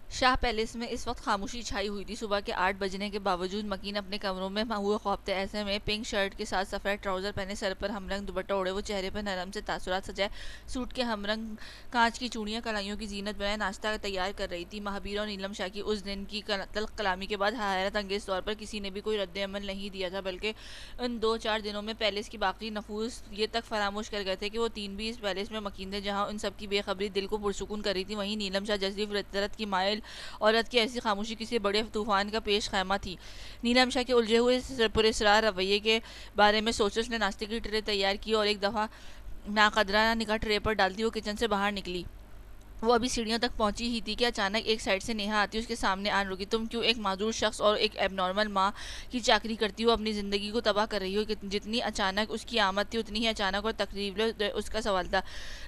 शाह पैलेस में इस वक्त खामोशी छाई हुई थी। सुबह के 8 बजने के बावजूद मकीन अपने कमरों में हुए खौफ थे। ऐसे में पिंक शर्ट के साथ सफ़ेद ट्राउज़र पहने, सर पर हमरंग दुपट्टा ओढ़े, वो चेहरे पर नरम से तासुरात सजाए, सूट के हमरंग कांच की चूड़ियां कलाइयों की जीनत बनाए नाश्ता तैयार कर रही थी। महाबीर और नीलम शाह की उस दिन की तल्ख कलामी के बाद हैरत अंगेज तौर पर किसी ने भी कोई रद्द अमल नहीं दिया था, बल्कि उन 2-4 दिनों में पैलेस की बाकी नफूस ये तक फरामोश कर गए थे कि वो तीन भी इस पैलेस में मकीन थे जहाँ उन सबकी बेखबरी दिल को पुरसुकून कर रही थी। वहीं नीलम शाह जैसी फितरत की माइल औरत की ऐसी खामोशी किसी बड़े तूफान का पेश खैमा थी। नीलम शाह के उलझे हुए पुरस्रार रवैये के बारे में सोच उसने नाश्ते की ट्रे तैयार की और एक दफ़ा नाकदरा निगाह ट्रे पर डालती वो किचन से बाहर निकली। वो अभी सीढ़ियों तक पहुंची ही थी कि अचानक एक साइड से नेहा आती उसके सामने आन रुकी। तुम क्यों एक माजूर शख्स और एक एबनॉर्मल माँ की चाकरी करती हो, अपनी ज़िंदगी को तबाह कर रही हो? जितनी अचानक उसकी आमद थी उतनी ही अचानक और तकरीब उसका सवाल था,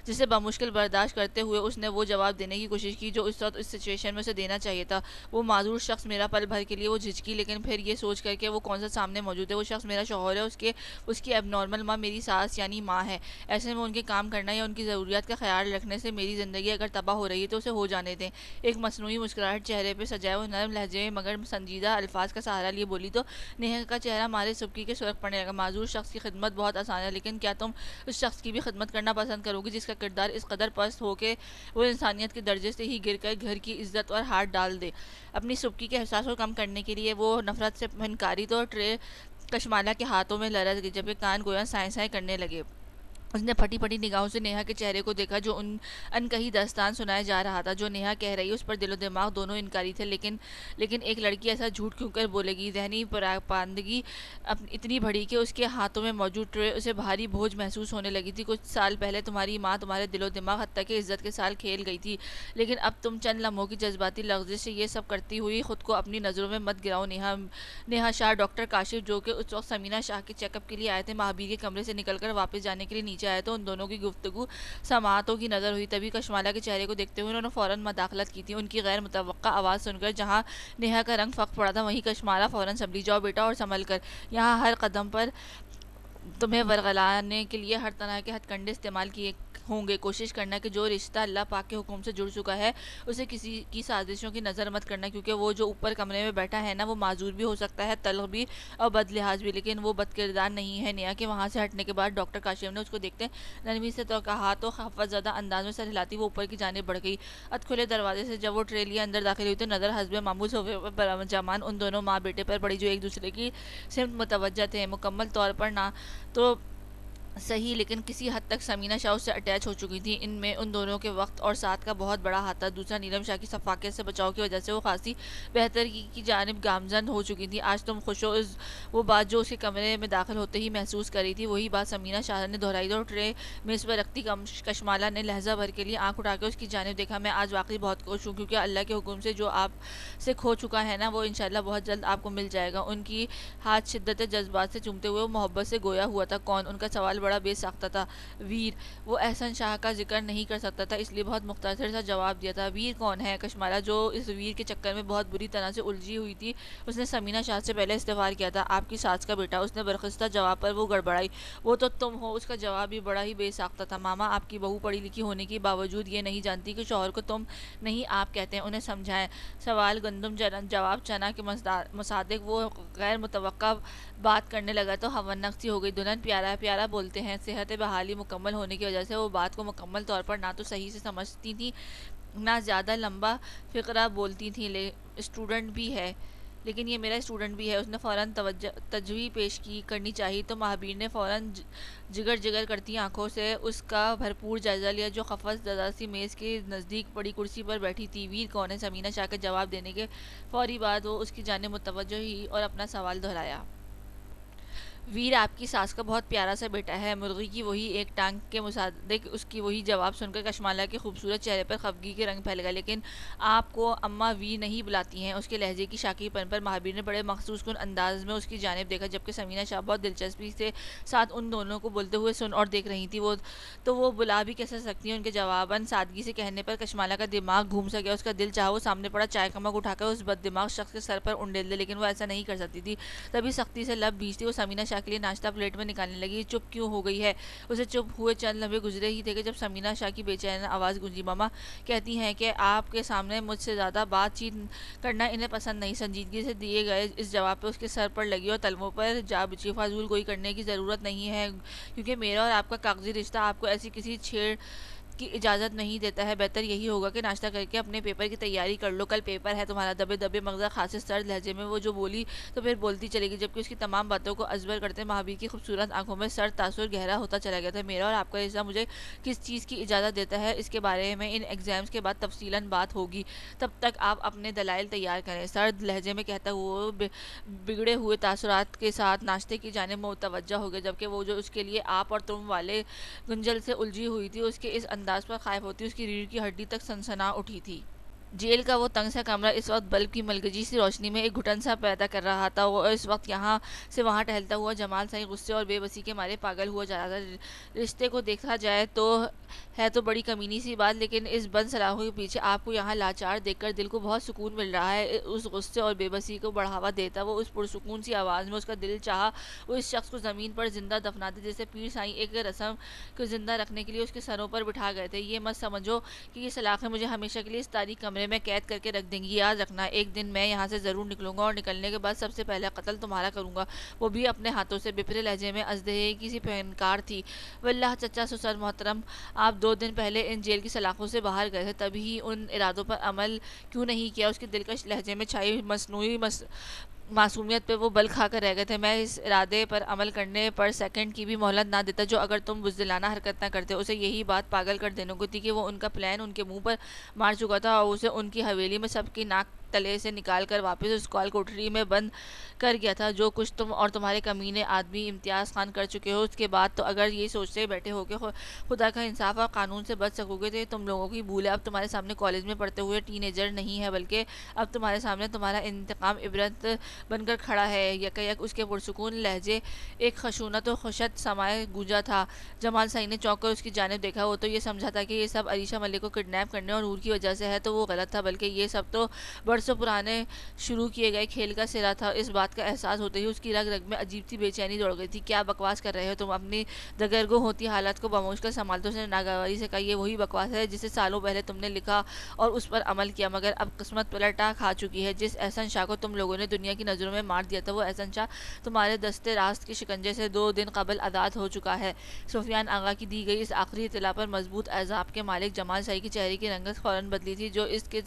जिसे बमुश्किल बर्दाश्त करते हुए उसने वो जवाब देने की कोशिश की जो उस वक्त इस सिचुएशन में उसे देना चाहिए था। वो माजूर शख्स मेरा पल भर के लिए वो झिझकी, लेकिन फिर ये सोच करके वो कौन सा सामने मौजूद है। वो शख्स मेरा शौहर है, उसकी एबनॉर्मल माँ मेरी सास यानी माँ है। ऐसे में उनके काम करना या उनकी ज़रूरियात का ख्याल रखने से मेरी ज़िंदगी अगर तबाह हो रही है तो उसे हो जाने दें। एक मसनूई मुस्कुराहट चेहरे पे सजाए वो नरम लहजे में मगर संजीदा अल्फाज का सहारा लिए बोली तो नेहा का चेहरा मारे सुबकी के सुर्ख पड़ने लगा। माजूर शख्स की खिदमत बहुत आसान है, लेकिन क्या तुम उस शख्स की भी खिदमत करना पसंद करोगी जिसका किरदार इस कदर पस्त हो के वो इंसानियत के दर्जे से ही गिर कर घर की इज्जत और हाथ डाल दे? अपनी सुबकी के एहसास को कम करने के लिए वो नफरत से फनकारी तो ट्रे कशमाला के हाथों में लरज गई, जबकि कान गोया साए साए करने लगे। उसने फटी फटी निगाहों से नेहा के चेहरे को देखा जो उन अनकही दास्तान सुनाया जा रहा था। जो नेहा कह रही उस पर दिलो दिमाग दोनों इनकारी थे, लेकिन एक लड़की ऐसा झूठ क्यों कर बोलेगी? जहनी पारदगी इतनी बड़ी कि उसके हाथों में मौजूद ट्रे उसे भारी बोझ महसूस होने लगी थी। कुछ साल पहले तुम्हारी माँ तुम्हारे दिलो दिमाग हत्ता के इज्जत के साल खेल गई थी, लेकिन अब तुम चंद लम्हों की जज्बाती लफ्ज़ से ये सब करती हुई खुद को अपनी नज़रों में मत गिराओ। नेहा शाह, डॉक्टर काशिफ जो कि उस वक्त समीना शाह के चेकअप के लिए आए थे, महाबीर के कमरे से निकलकर वापस जाने के लिए नीचे आए तो उन दोनों की गुफ्तगू समातों की नज़र हुई। तभी कशमाला के चेहरे को देखते हुए उन्होंने फ़ौरन मदाखलत की थी। उनकी गैर मुतवक्का आवाज़ सुनकर जहाँ नेहा का रंग फक पड़ा था, वहीं कशमाला फ़ौरन संभली। जाओ बेटा और संभल कर, यहाँ हर कदम पर तुम्हें वरगलाने के लिए हर तरह के हथकंडे इस्तेमाल किए होंगे। कोशिश करना कि जो रिश्ता अल्लाह पाक के हुक्म से जुड़ चुका है उसे किसी की साजिशों की नज़र मत करना, क्योंकि वो जो ऊपर कमरे में बैठा है ना, वो माजूर भी हो सकता है, तल्ख भी और बदलिहाज भी, लेकिन वो बदकिरदार नहीं है। नेहा के वहाँ से हटने के बाद डॉक्टर काशिम ने उसको देखते नरमी से तो कहा तो खफत ज़्यादा अंदाज में सर हिलाती वो ऊपर की जाने बढ़ गई। खुले दरवाजे से जब वो ट्रे लिए अंदर दाखिल हुई तो नज़र हस्बे मामूल सोफे पर जमान उन दोनों माँ बेटे पर पड़ी जो एक दूसरे की सिमत मुतवज्जा थे। मुकम्मल तौर पर ना तो सही, लेकिन किसी हद तक समीना शाह उससे अटैच हो चुकी थी। इनमें उन दोनों के वक्त और साथ का बहुत बड़ा हाथ था। दूसरा, नीलम शाह की सफाकियत से बचाव की वजह से वो खासी बेहतर की जानिब गामजन हो चुकी थी। आज तुम खुश हो? वो बात जो उसके कमरे में दाखिल होते ही महसूस करी थी वही बात समीना शाह ने दोहराई और ट्रे में इस पर रखती कशमाला ने लहजा भर के लिए आंख उठा के उसकी जानिब देखा। मैं आज वाकई बहुत खुश हूँ, क्योंकि अल्लाह के हुक्म से जो आप से खो चुका है ना, वो इंशाल्लाह बहुत जल्द आपको मिल जाएगा। उनकी हाथ शिद्दत जज्बात से चूमते हुए वो मोहब्बत से गोया हुआ था। कौन? उनका सवाल बड़ा बेसाख्ता था। वीर। वो एहसन शाह का जिक्र नहीं कर सकता था, इसलिए बहुत मुख्तसर सा जवाब दिया था। वीर कौन है? कशमाला, जो इस वीर के चक्कर में बहुत बुरी तरह से उलझी हुई थी, उसने समीना शाह से पहले इस्तेफार किया था। आपकी सास का बेटा। उसने बरखिस्ता जवाब पर वो गड़बड़ाई। वो तो तुम हो। उसका जवाब भी बड़ा ही बेसाख्ता था। मामा, आपकी बहू पढ़ी लिखी होने के बावजूद ये नहीं जानती कि शौहर को तुम नहीं आप कहते हैं। उन्हें समझाएं। सवाल गंदम जवाब चना के मुसादिक वो गैर मुतवक्का बात करने लगा तो हवन्नक सी हो गई। दुल्हन प्यारा प्यारा बोलते हैं। सेहत बहाली मुकम्मल होने की वजह से वो बात को मुकम्मल तौर पर ना तो सही से समझती थी, ना ज़्यादा लंबा फ़िक्रा बोलती थी। स्टूडेंट भी है, लेकिन ये मेरा स्टूडेंट भी है। उसने फ़ौरन तजवी पेश की करनी चाहिए तो महाबीर ने फ़ौरन जिगर जिगर करती आंखों से उसका भरपूर जायज़ा लिया, जो खफस ज़्यादा सी मेज़ के नज़दीक बड़ी कुर्सी पर बैठी थी। वीर कौन है? समीना शाह के जवाब देने के फ़ौरी बाद वो उसकी जानिब मुतवज्जो ही और अपना सवाल दोहराया। वीर आपकी सास का बहुत प्यारा सा बेटा है। मुर्गी की वही एक टांग के मुसादिक उसकी वही जवाब सुनकर कशमाला के खूबसूरत चेहरे पर खफगी के रंग फैल गया। लेकिन आपको अम्मा वीर नहीं बुलाती हैं? उसके लहजे की शाकीपन पर महाबीर ने बड़े मखसूस कुन अंदाज में उसकी जानिब देखा, जबकि समीना शाह बहुत दिलचस्पी से साथ उन दोनों को बोलते हुए सुन और देख रही थी। वो बुला भी कैसे सकती हैं? उनके जवाबन सादगी से कहने पर कशमाला का दिमाग घूम सा गया। उसका दिल चाहा वो सामने पड़ा चाय का मग उठाकर उस बददिमाग शख्स के सर पर उंडेल दे, लेकिन वो ऐसा नहीं कर सकती थी। तभी सख्ती से लब भींचती वो समीना शाह के लिए नाश्ता प्लेट में निकालने लगी। चुप क्यों हो गई है? उसे चुप हुए चंद लम्हे गुजरे ही थे कि जब समीना शाह की बेचैन आवाज़ गूंजी। मामा कहती हैं कि आपके सामने मुझसे ज़्यादा बातचीत करना इन्हें पसंद नहीं। संजीदगी से दिए गए इस जवाब पे उसके सर पर लगी और तलवों पर जा बिछी। फाजूल कोई करने की ज़रूरत नहीं है, क्योंकि मेरा और आपका कागजी रिश्ता आपको ऐसी किसी छेड़ की इजाज़त नहीं देता है। बेहतर यही होगा कि नाश्ता करके अपने पेपर की तैयारी कर लो। कल पेपर है तुम्हारा। दबे दबे मगज़ा खासे सर्द लहजे में वो जो बोली तो फिर बोलती चलेगी, जबकि उसकी तमाम बातों को अजबर करते महावीर की खूबसूरत आंखों में सर्द तासुर गहरा होता चला गया था। मेरा और आपका रिश्ता मुझे किस चीज़ की इजाज़त देता है, इसके बारे में इन एग्ज़ाम्स के बाद तफसीलन बात होगी। तब तक आप अपने दलाइल तैयार करें। सर्द लहजे में कहता हुआ बिगड़े हुए तासुरात के साथ नाश्ते की जानिब मुतवज्जा हो गया, जबकि वो जो उसके लिए आप और तुम वाले गुंजल से उलझी हुई थी, उसके इस अंदाज पर खाइफ होती उसकी रीढ़ की हड्डी तक सनसना उठी थी। जेल का वो तंग सा कमरा इस वक्त बल्ब की मलगजी सी रोशनी में एक घुटन सा पैदा कर रहा था। वो इस वक्त यहाँ से वहाँ टहलता हुआ जमाल सही गुस्से और बेबसी के मारे पागल हुआ जा रहा था। रिश्ते को देखा जाए तो है तो बड़ी कमीनी सी बात, लेकिन इस बंद सलाखों के पीछे आपको यहाँ लाचार देखकर दिल को बहुत सुकून मिल रहा है। उस गुस्से और बेबसी को बढ़ावा देता वो उस पुरसुकून सी आवाज़ में उसका दिल चाहा वो इस शख्स को ज़मीन पर जिंदा दफनाते, जैसे पीर साईं एक रस्म को जिंदा रखने के लिए उसके सरों पर बिठा गए थे। ये मत समझो कि ये सलाखें मुझे हमेशा के लिए इस तारीख कमरे में कैद करके रख देंगी। याद रखना, एक दिन मैं यहाँ से ज़रूर निकलूंगा और निकलने के बाद सबसे पहले कत्ल तुम्हारा करूंगा, वो भी अपने हाथों से। बिफरे लहजे में अजदहे की सी पहनकार थी। वल्लाह चचा सुसर मोहतरम, आप 2 दिन पहले इन जेल की सलाखों से बाहर गए थे, तभी उन इरादों पर अमल क्यों नहीं किया? उसके दिलकश लहजे में छाई मसनूई मासूमियत पे वो बल खाकर रह गए थे। मैं इस इरादे पर अमल करने पर सेकंड की भी मोहलत ना देता जो अगर तुम बुज़दिलाना हरकत ना करते। उसे यही बात पागल कर देने को थी कि वो उनका प्लान उनके मुंह पर मार चुका था और उसे उनकी हवेली में सबकी नाक तले से निकाल कर वापस उस कॉल कोठरी में बंद कर गया था। जो कुछ तुम और तुम्हारे कमीने आदमी इम्तियाज़ खान कर चुके हो, उसके बाद तो अगर ये सोचते बैठे हो कि खुदा का इंसाफ और कानून से बच सकोगे तो ये तुम लोगों की भूल है। अब तुम्हारे सामने कॉलेज में पढ़ते हुए टीनेजर नहीं है, बल्कि अब तुम्हारे सामने तुम्हारा इंतकाम इबरत बनकर खड़ा है। यकयक उसके पुरसुकून लहजे एक खशूनत और खुशत समाए गूंजा था। जमाल सही ने चौंक कर उसकी जानिब देखा। वो तो ये समझा था कि ये सब अरीशा मलिक को किडनैप करने और नूर की वजह से है, तो वो गलत था, बल्कि ये सब तो बरसों पुराने शुरू किए गए खेल का सिरा था। इस बात का एहसास होते ही उसकी रग रग में अजीब सी बेचैनी दौड़ गई थी। क्या बकवास कर रहे हो तुम? अपनी दगरगो होती हालात को बमुश्किल संभालते उसने नागवारी से कहा। ये वही बकवास है जिसे सालों पहले तुमने लिखा और उस पर अमल किया, मगर अब किस्मत पलटा खा चुकी है। जिस एहसन शाह को तुम लोगों ने दुनिया की नज़रों में मार दिया था, वो एहसन शाह तुम्हारे दस्ते रास्त के शिकंजे से 2 दिन कबल आज़ाद हो चुका है। सुफियान आगा की दी गई इस आखिरी इत्तला पर मजबूत एजाब के मालिक जमाल शाही के चेहरे की रंगत फौरन बदली थी, जो इसके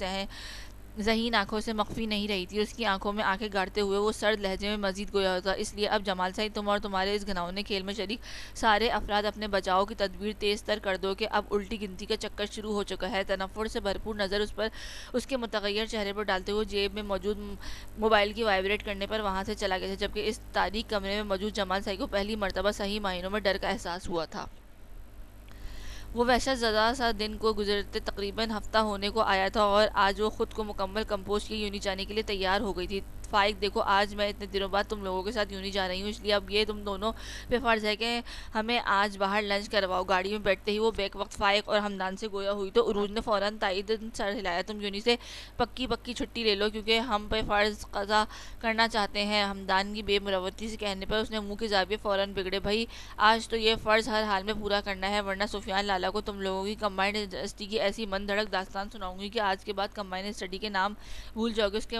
ज़हीन आंखों से मख्फी नहीं रही थी। उसकी आंखों में आंखें गाड़ते हुए वो सर्द लहजे में मजीद गोया होता। इसलिए अब जमाल साई, तुम और तुम्हारे इस घिनौने खेल में शरीक सारे अफराद अपने बचाव की तदबीर तेज तर कर दो कि अब उल्टी गिनती का चक्कर शुरू हो चुका है। तनफ्फुर से भरपूर नज़र उस पर उसके मुतगैर चेहरे पर डालते हुए जेब में मौजूद मोबाइल की वाइब्रेट करने पर वहाँ से चला गया था, जबकि इस तारीख कमरे में मौजूद जमाल साई को पहली मरतबा सही मायनों में डर का एहसास हुआ था। वो वहशत ज़दा सा दिन को गुजरते तकरीबन हफ्ता होने को आया था और आज वो खुद को मुकम्मल कंपोस्ट की यूनी जाने के लिए तैयार हो गई थी। फ़ाइक, देखो आज मैं इतने दिनों बाद तुम लोगों के साथ यूनी जा रही हूँ, इसलिए अब ये तुम दोनों पे फ़र्ज़ है कि हमें आज बाहर लंच करवाओ। गाड़ी में बैठते ही वो बेक वक्त फ़ाइक और हमदान से गोया हुई तो उरूज ने फ़ौरन तायद सर हिलाया। तुम यूनी से पक्की पक्की छुट्टी ले लो, क्योंकि हम पे फ़र्ज़ कज़ा करना चाहते हैं। हमदान की बेमुरवती से कहने पर उसने मुँह के ज़ाविये फ़ौरन बिगड़े। भाई आज तो ये फ़र्ज़ हर हाल में पूरा करना है, वरना सुफियान लाला को तुम लोगों की कंबाइंड स्टडी की ऐसी मन धड़क दास्तान सुनाऊंगी कि आज के बाद कंबाइंड स्टडी के नाम भूल जाओगे। उसके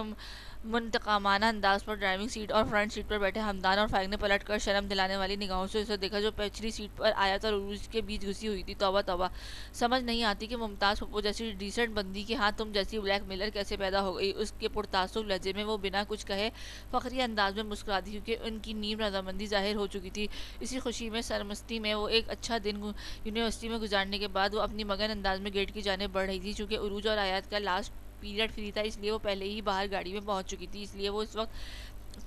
मुंतकामाना अंदाज पर ड्राइविंग सीट और फ्रंट सीट पर बैठे हमदान और फ़ाइक ने पलट कर शर्म दिलाने वाली निगाहों से उसे देखा, जो पिछली सीट पर आया था और उरूज के बीच घुसी हुई थी। तौबा तौबा, समझ नहीं आती कि मुमताज़ पप्पो जैसी डिसेंट बंदी के हाथ तुम जैसी ब्लैक मेलर कैसे पैदा हो गई। उसके पुरतासुब लहजे में वो बिना कुछ कहे फ़खरी अंदाज में मुस्कुरा दी, क्योंकि उनकी नीम रजामंदी जाहिर हो चुकी थी। इसी खुशी में सरमस्ती में वो एक अच्छा दिन यूनिवर्सिटी में गुजारने के बाद वो अपनी मगन अंदाज में गेट की जाने बढ़ रही थी। चूँकि उरूज और आयात का लास्ट पीरियड फ्री था, इसलिए वो पहले ही बाहर गाड़ी में पहुंच चुकी थी। इसलिए वो इस वक्त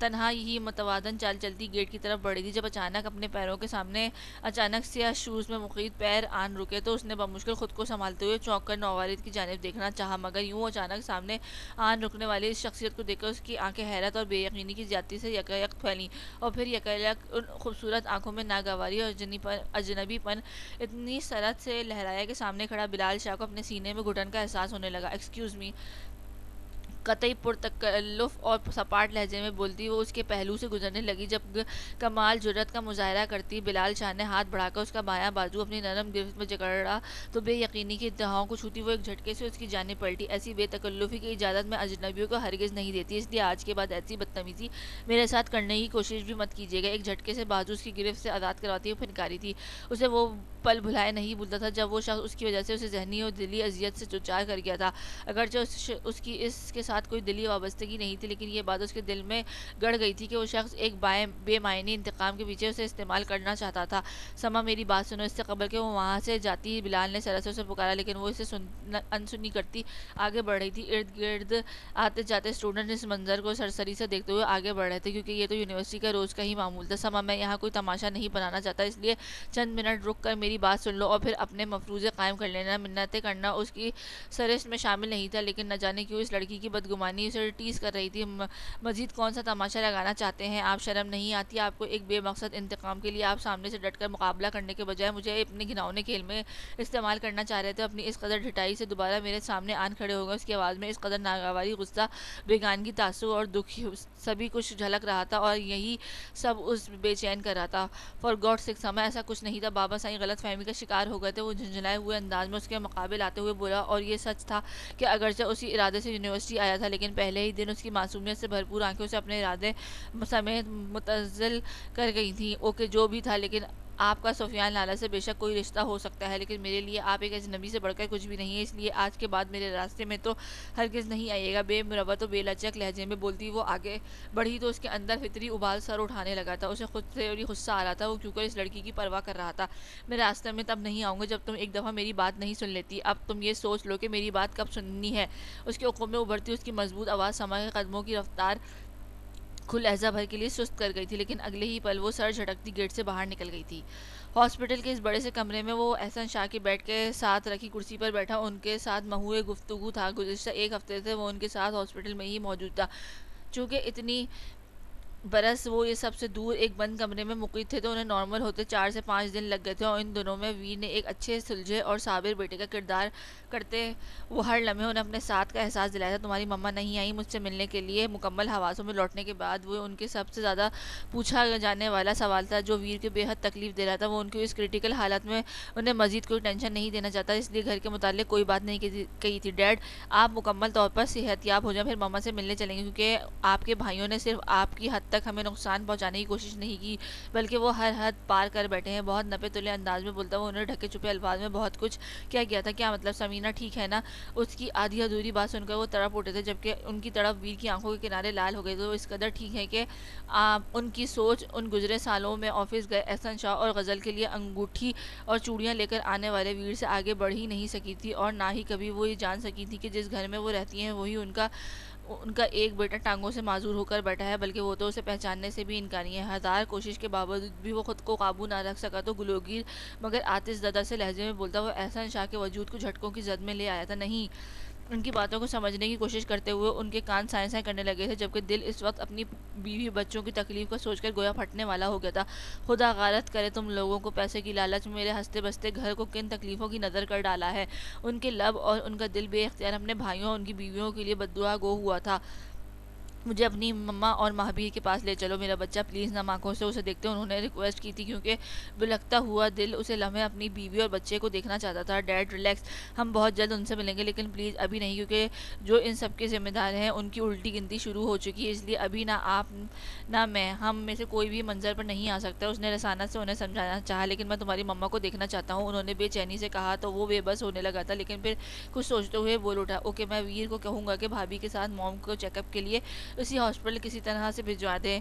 तन्हा ही मतवादन चाल चलती गेट की तरफ बढ़ी थी, जब अचानक अपने पैरों के सामने अचानक से शूज़ में मुक़ीद पैर आन रुके तो उसने बमुश्किल खुद को संभालते हुए चौंक कर नौवारिद की जानिब देखना चाहा, मगर यूँ अचानक सामने आन रुकने वाली इस शख्सियत को देखकर उसकी आंखें हैरत और बेयकीनी की ज्यादती से यकयक फैली और फिर यकयक उन खूबसूरत आंखों में नागवारी और अजनबीपन इतनी सरत से लहराया कि सामने खड़ा बिलाल शाह को अपने सीने में घुटन का एहसास होने लगा। एक्सक्यूज़ मी, कतई पुरतकल्लुफ़ और सपाट लहजे में बोलती। वो उसके पहलू से गुजरने लगी। जब कमाल जुर्रत का मुजाहरा करती, बिलाल शाह ने हाथ बढ़ाकर उसका बायां बाजू अपनी नरम गिरफ्त में जकड़ा तो बेयकीनी की इंतहाओं को छूती वो एक झटके से उसकी जानिब पलटी। ऐसी बेतकल्लुफ़ी की इजाज़त मैं अजनबियों को हरगिज़ नहीं देती, इसलिए आज के बाद ऐसी बदतमीज़ी मेरे साथ करने की कोशिश भी मत कीजिएगा। एक झटके से बाजू उसकी गिरफ्त से आज़ाद करवाती हुई फिनकारी थी। उसे वो पल भुलाए नहीं भूलता था जब वो शख्स उसकी वजह से उसे जहनी और दिली अजियत से दो कर गया था। अगरचे उसकी इसके साथ कोई दिली वाबस्तगी नहीं थी, लेकिन ये बात उसके दिल में गड़ गई थी कि वो शख्स एक बेमायनी इंतकाम के पीछे उसे इस्तेमाल करना चाहता था। समा, मेरी बात सुनो। इससे कबल के वो वहाँ से जाती ही बिलाल ने सरस से उसे पुकारा, लेकिन वो इसे अनसुनी करती आगे बढ़ रही थी। इर्द गिर्द आते जाते स्टूडेंट इस मंजर को सरसरी से देखते हुए आगे बढ़ रहे थे, क्योंकि ये तो यूनिवर्सिटी का रोज़ का ही मामूल था। समा, मैं यहाँ कोई तमाशा नहीं बनाना चाहता, इसलिए चंद मिनट रुक कर मेरी बात सुन लो और फिर अपने मफरूज़े कायम कर लेना। मिन्नतें करना उसकी सरिश्त में शामिल नहीं था, लेकिन न जाने क्यों इस लड़की की बदगुमानी उसे टीस कर रही थी। मजीद कौन सा तमाशा लगाना चाहते हैं आप? शर्म नहीं आती आपको? एक बेमकसद इंतकाम के लिए आप सामने से डटकर मुकाबला करने के बजाय मुझे अपने घिनौने खेल में इस्तेमाल करना चाह रहे थे। अपनी इस कदर ढिठाई से दोबारा मेरे सामने आन खड़े हो गए। उसकी आवाज़ में इस कदर नागवारी, गुस्सा, बेगानगी, तासुब और दुख सभी कुछ झलक रहा था, और यही सब उस बेचैन कर रहा था। फॉर गॉड सिक, समय ऐसा कुछ नहीं था। बाबा साईं गलत फहमी का शिकार हो गए थे। वो झंझनाए हुए अंदाज में उसके मुकाबले आते हुए बोला, और ये सच था कि अगरचे उसी इरादे से यूनिवर्सिटी आया था, लेकिन पहले ही दिन उसकी मासूमियत से भरपूर आंखें उसे अपने इरादे समेत मुतज़्ज़िल कर गई थी। ओके, जो भी था, लेकिन आपका सुफियान लाला से बेशक कोई रिश्ता हो सकता है, लेकिन मेरे लिए आप एक अजनबी से बढ़कर कुछ भी नहीं है, इसलिए आज के बाद मेरे रास्ते में तो हरगिज़ नहीं आइएगा। बेमुरवत और बेलचक लहजे में बोलती वो आगे बढ़ी तो उसके अंदर फितरी उबाल सर उठाने लगा था। उसे खुद से और गुस्सा आ रहा था। वो क्योंकि इस लड़की की परवाह कर रहा था। मैं रास्ते में तब नहीं आऊँगा जब तुम एक दफ़ा मेरी बात नहीं सुन लेती। अब तुम ये सोच लो कि मेरी बात कब सुननी है। उसके उक़्क़ों में उभरती उसकी मजबूत आवाज़ समा के कदमों की रफ्तार को लहजा भर के लिए सुस्त कर गई थी, लेकिन अगले ही पल वो सर झटकती गेट से बाहर निकल गई थी। हॉस्पिटल के इस बड़े से कमरे में वो एहसन शाह के बेड के साथ रखी कुर्सी पर बैठा उनके साथ महुए गुफ्तगू था। गुज़िश्ता एक हफ्ते से वो उनके साथ हॉस्पिटल में ही मौजूद था। चूँकि इतनी बरस वो ये सबसे दूर एक बंद कमरे में मुक़ीम थे, तो उन्हें नॉर्मल होते 4 से 5 दिन लग गए थे, और इन दिनों में वीर ने एक अच्छे, सुलझे और साबिर बेटे का किरदार करते वो हर लम्हे उन्हें अपने साथ का एहसास दिलाया था। तुम्हारी मम्मा नहीं आई मुझसे मिलने के लिए? मुकम्मल हवासों में लौटने के बाद वो उनके सबसे ज़्यादा पूछा जाने वाला सवाल था, जो वीर को बेहद तकलीफ दे रहा था। वो उनकी इस क्रिटिकल हालत में उन्हें मज़ीद कोई टेंशन नहीं देना चाहता, इसलिए घर के मुताल्लिक़ कोई बात नहीं कही थी। डैड, आप मुकम्मल तौर पर सेहतयाब हो जाएं, फिर मम्मा से मिलने चलेंगे, क्योंकि आपके भाइयों ने सिर्फ आपकी हद तक हमें नुकसान पहुंचाने की कोशिश नहीं की, बल्कि वो हर हद पार कर बैठे हैं। बहुत नपे तुले अंदाज में बोलता वो उन्हें ढके छुपे अल्फाज में बहुत कुछ क्या गया था। क्या मतलब? समीना ठीक है ना? उसकी आधी अधूरी बात सुनकर वो तड़प उठे थे, जबकि उनकी तड़प वीर की आंखों के किनारे लाल हो गए। तो इस कदर ठीक है कि उनकी सोच उन गुजरे सालों में ऑफिस गए एहसन शाह और गज़ल के लिए अंगूठी और चूड़ियाँ लेकर आने वाले वीर से आगे बढ़ ही नहीं सकी थी, और ना ही कभी वो ये जान सकी थी कि जिस घर में वो रहती हैं वही उनका उनका एक बेटा टांगों से माजूर होकर बैठा है, बल्कि वो तो उसे पहचानने से भी इनकारी है। हज़ार कोशिश के बावजूद भी वो खुद को काबू ना रख सका, तो गुलोगीर मगर आतिश ज़दा से लहजे में बोलता वो एहसन शाह के वजूद को झटकों की जद में ले आया था। नहीं, उनकी बातों को समझने की कोशिश करते हुए उनके कान साएं साएं करने लगे थे, जबकि दिल इस वक्त अपनी बीवी बच्चों की तकलीफ को सोचकर गोया फटने वाला हो गया था। खुदा गारत करे तुम लोगों को, पैसे की लालच में मेरे हंसते बसते घर को किन तकलीफ़ों की नज़र कर डाला है। उनके लब और उनका दिल बेख्तियार अपने भाइयों और उनकी बीवियों के लिए बद्दुआ गो हुआ था। मुझे अपनी मम्मा और महाबीर के पास ले चलो, मेरा बच्चा प्लीज़। नम आंखों से उसे देखते उन्होंने रिक्वेस्ट की थी, क्योंकि बिलखता हुआ दिल उसे लम्हे अपनी बीवी और बच्चे को देखना चाहता था। डैड रिलैक्स, हम बहुत जल्द उनसे मिलेंगे, लेकिन प्लीज़ अभी नहीं, क्योंकि जो इन सब के जिम्मेदार हैं उनकी उल्टी गिनती शुरू हो चुकी है, इसलिए अभी ना आप ना मैं, हम में से कोई भी मंजर पर नहीं आ सकता। उसने रसानत से उन्हें समझाना चाहा, लेकिन मैं तुम्हारी मम्मा को देखना चाहता हूँ, उन्होंने बेचैनी से कहा। तो वो बेबस होने लगा था, लेकिन फिर कुछ सोचते हुए बोल उठा, ओके, मैं वीर को कहूँगा कि भाभी के साथ मॉम को चेकअप के लिए उसी हॉस्पिटल किसी तरह से भिजवा दें।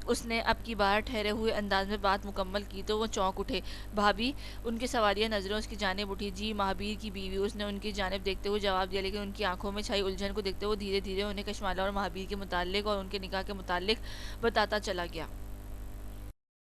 उसने अब की बार ठहरे हुए अंदाज में बात मुकम्मल की तो वो चौंक उठे। भाभी? उनकी सवालिया नज़रें उसकी जानिब उठी। जी, महाबीर की बीवी, उसने उनकी जानिब देखते हुए जवाब दिया, लेकिन उनकी आंखों में छाई उलझन को देखते हुए धीरे धीरे उन्हें कशमाला और महाबीर के मुताल्लिक और उनके निकाह के मुताल्लिक बताता चला गया।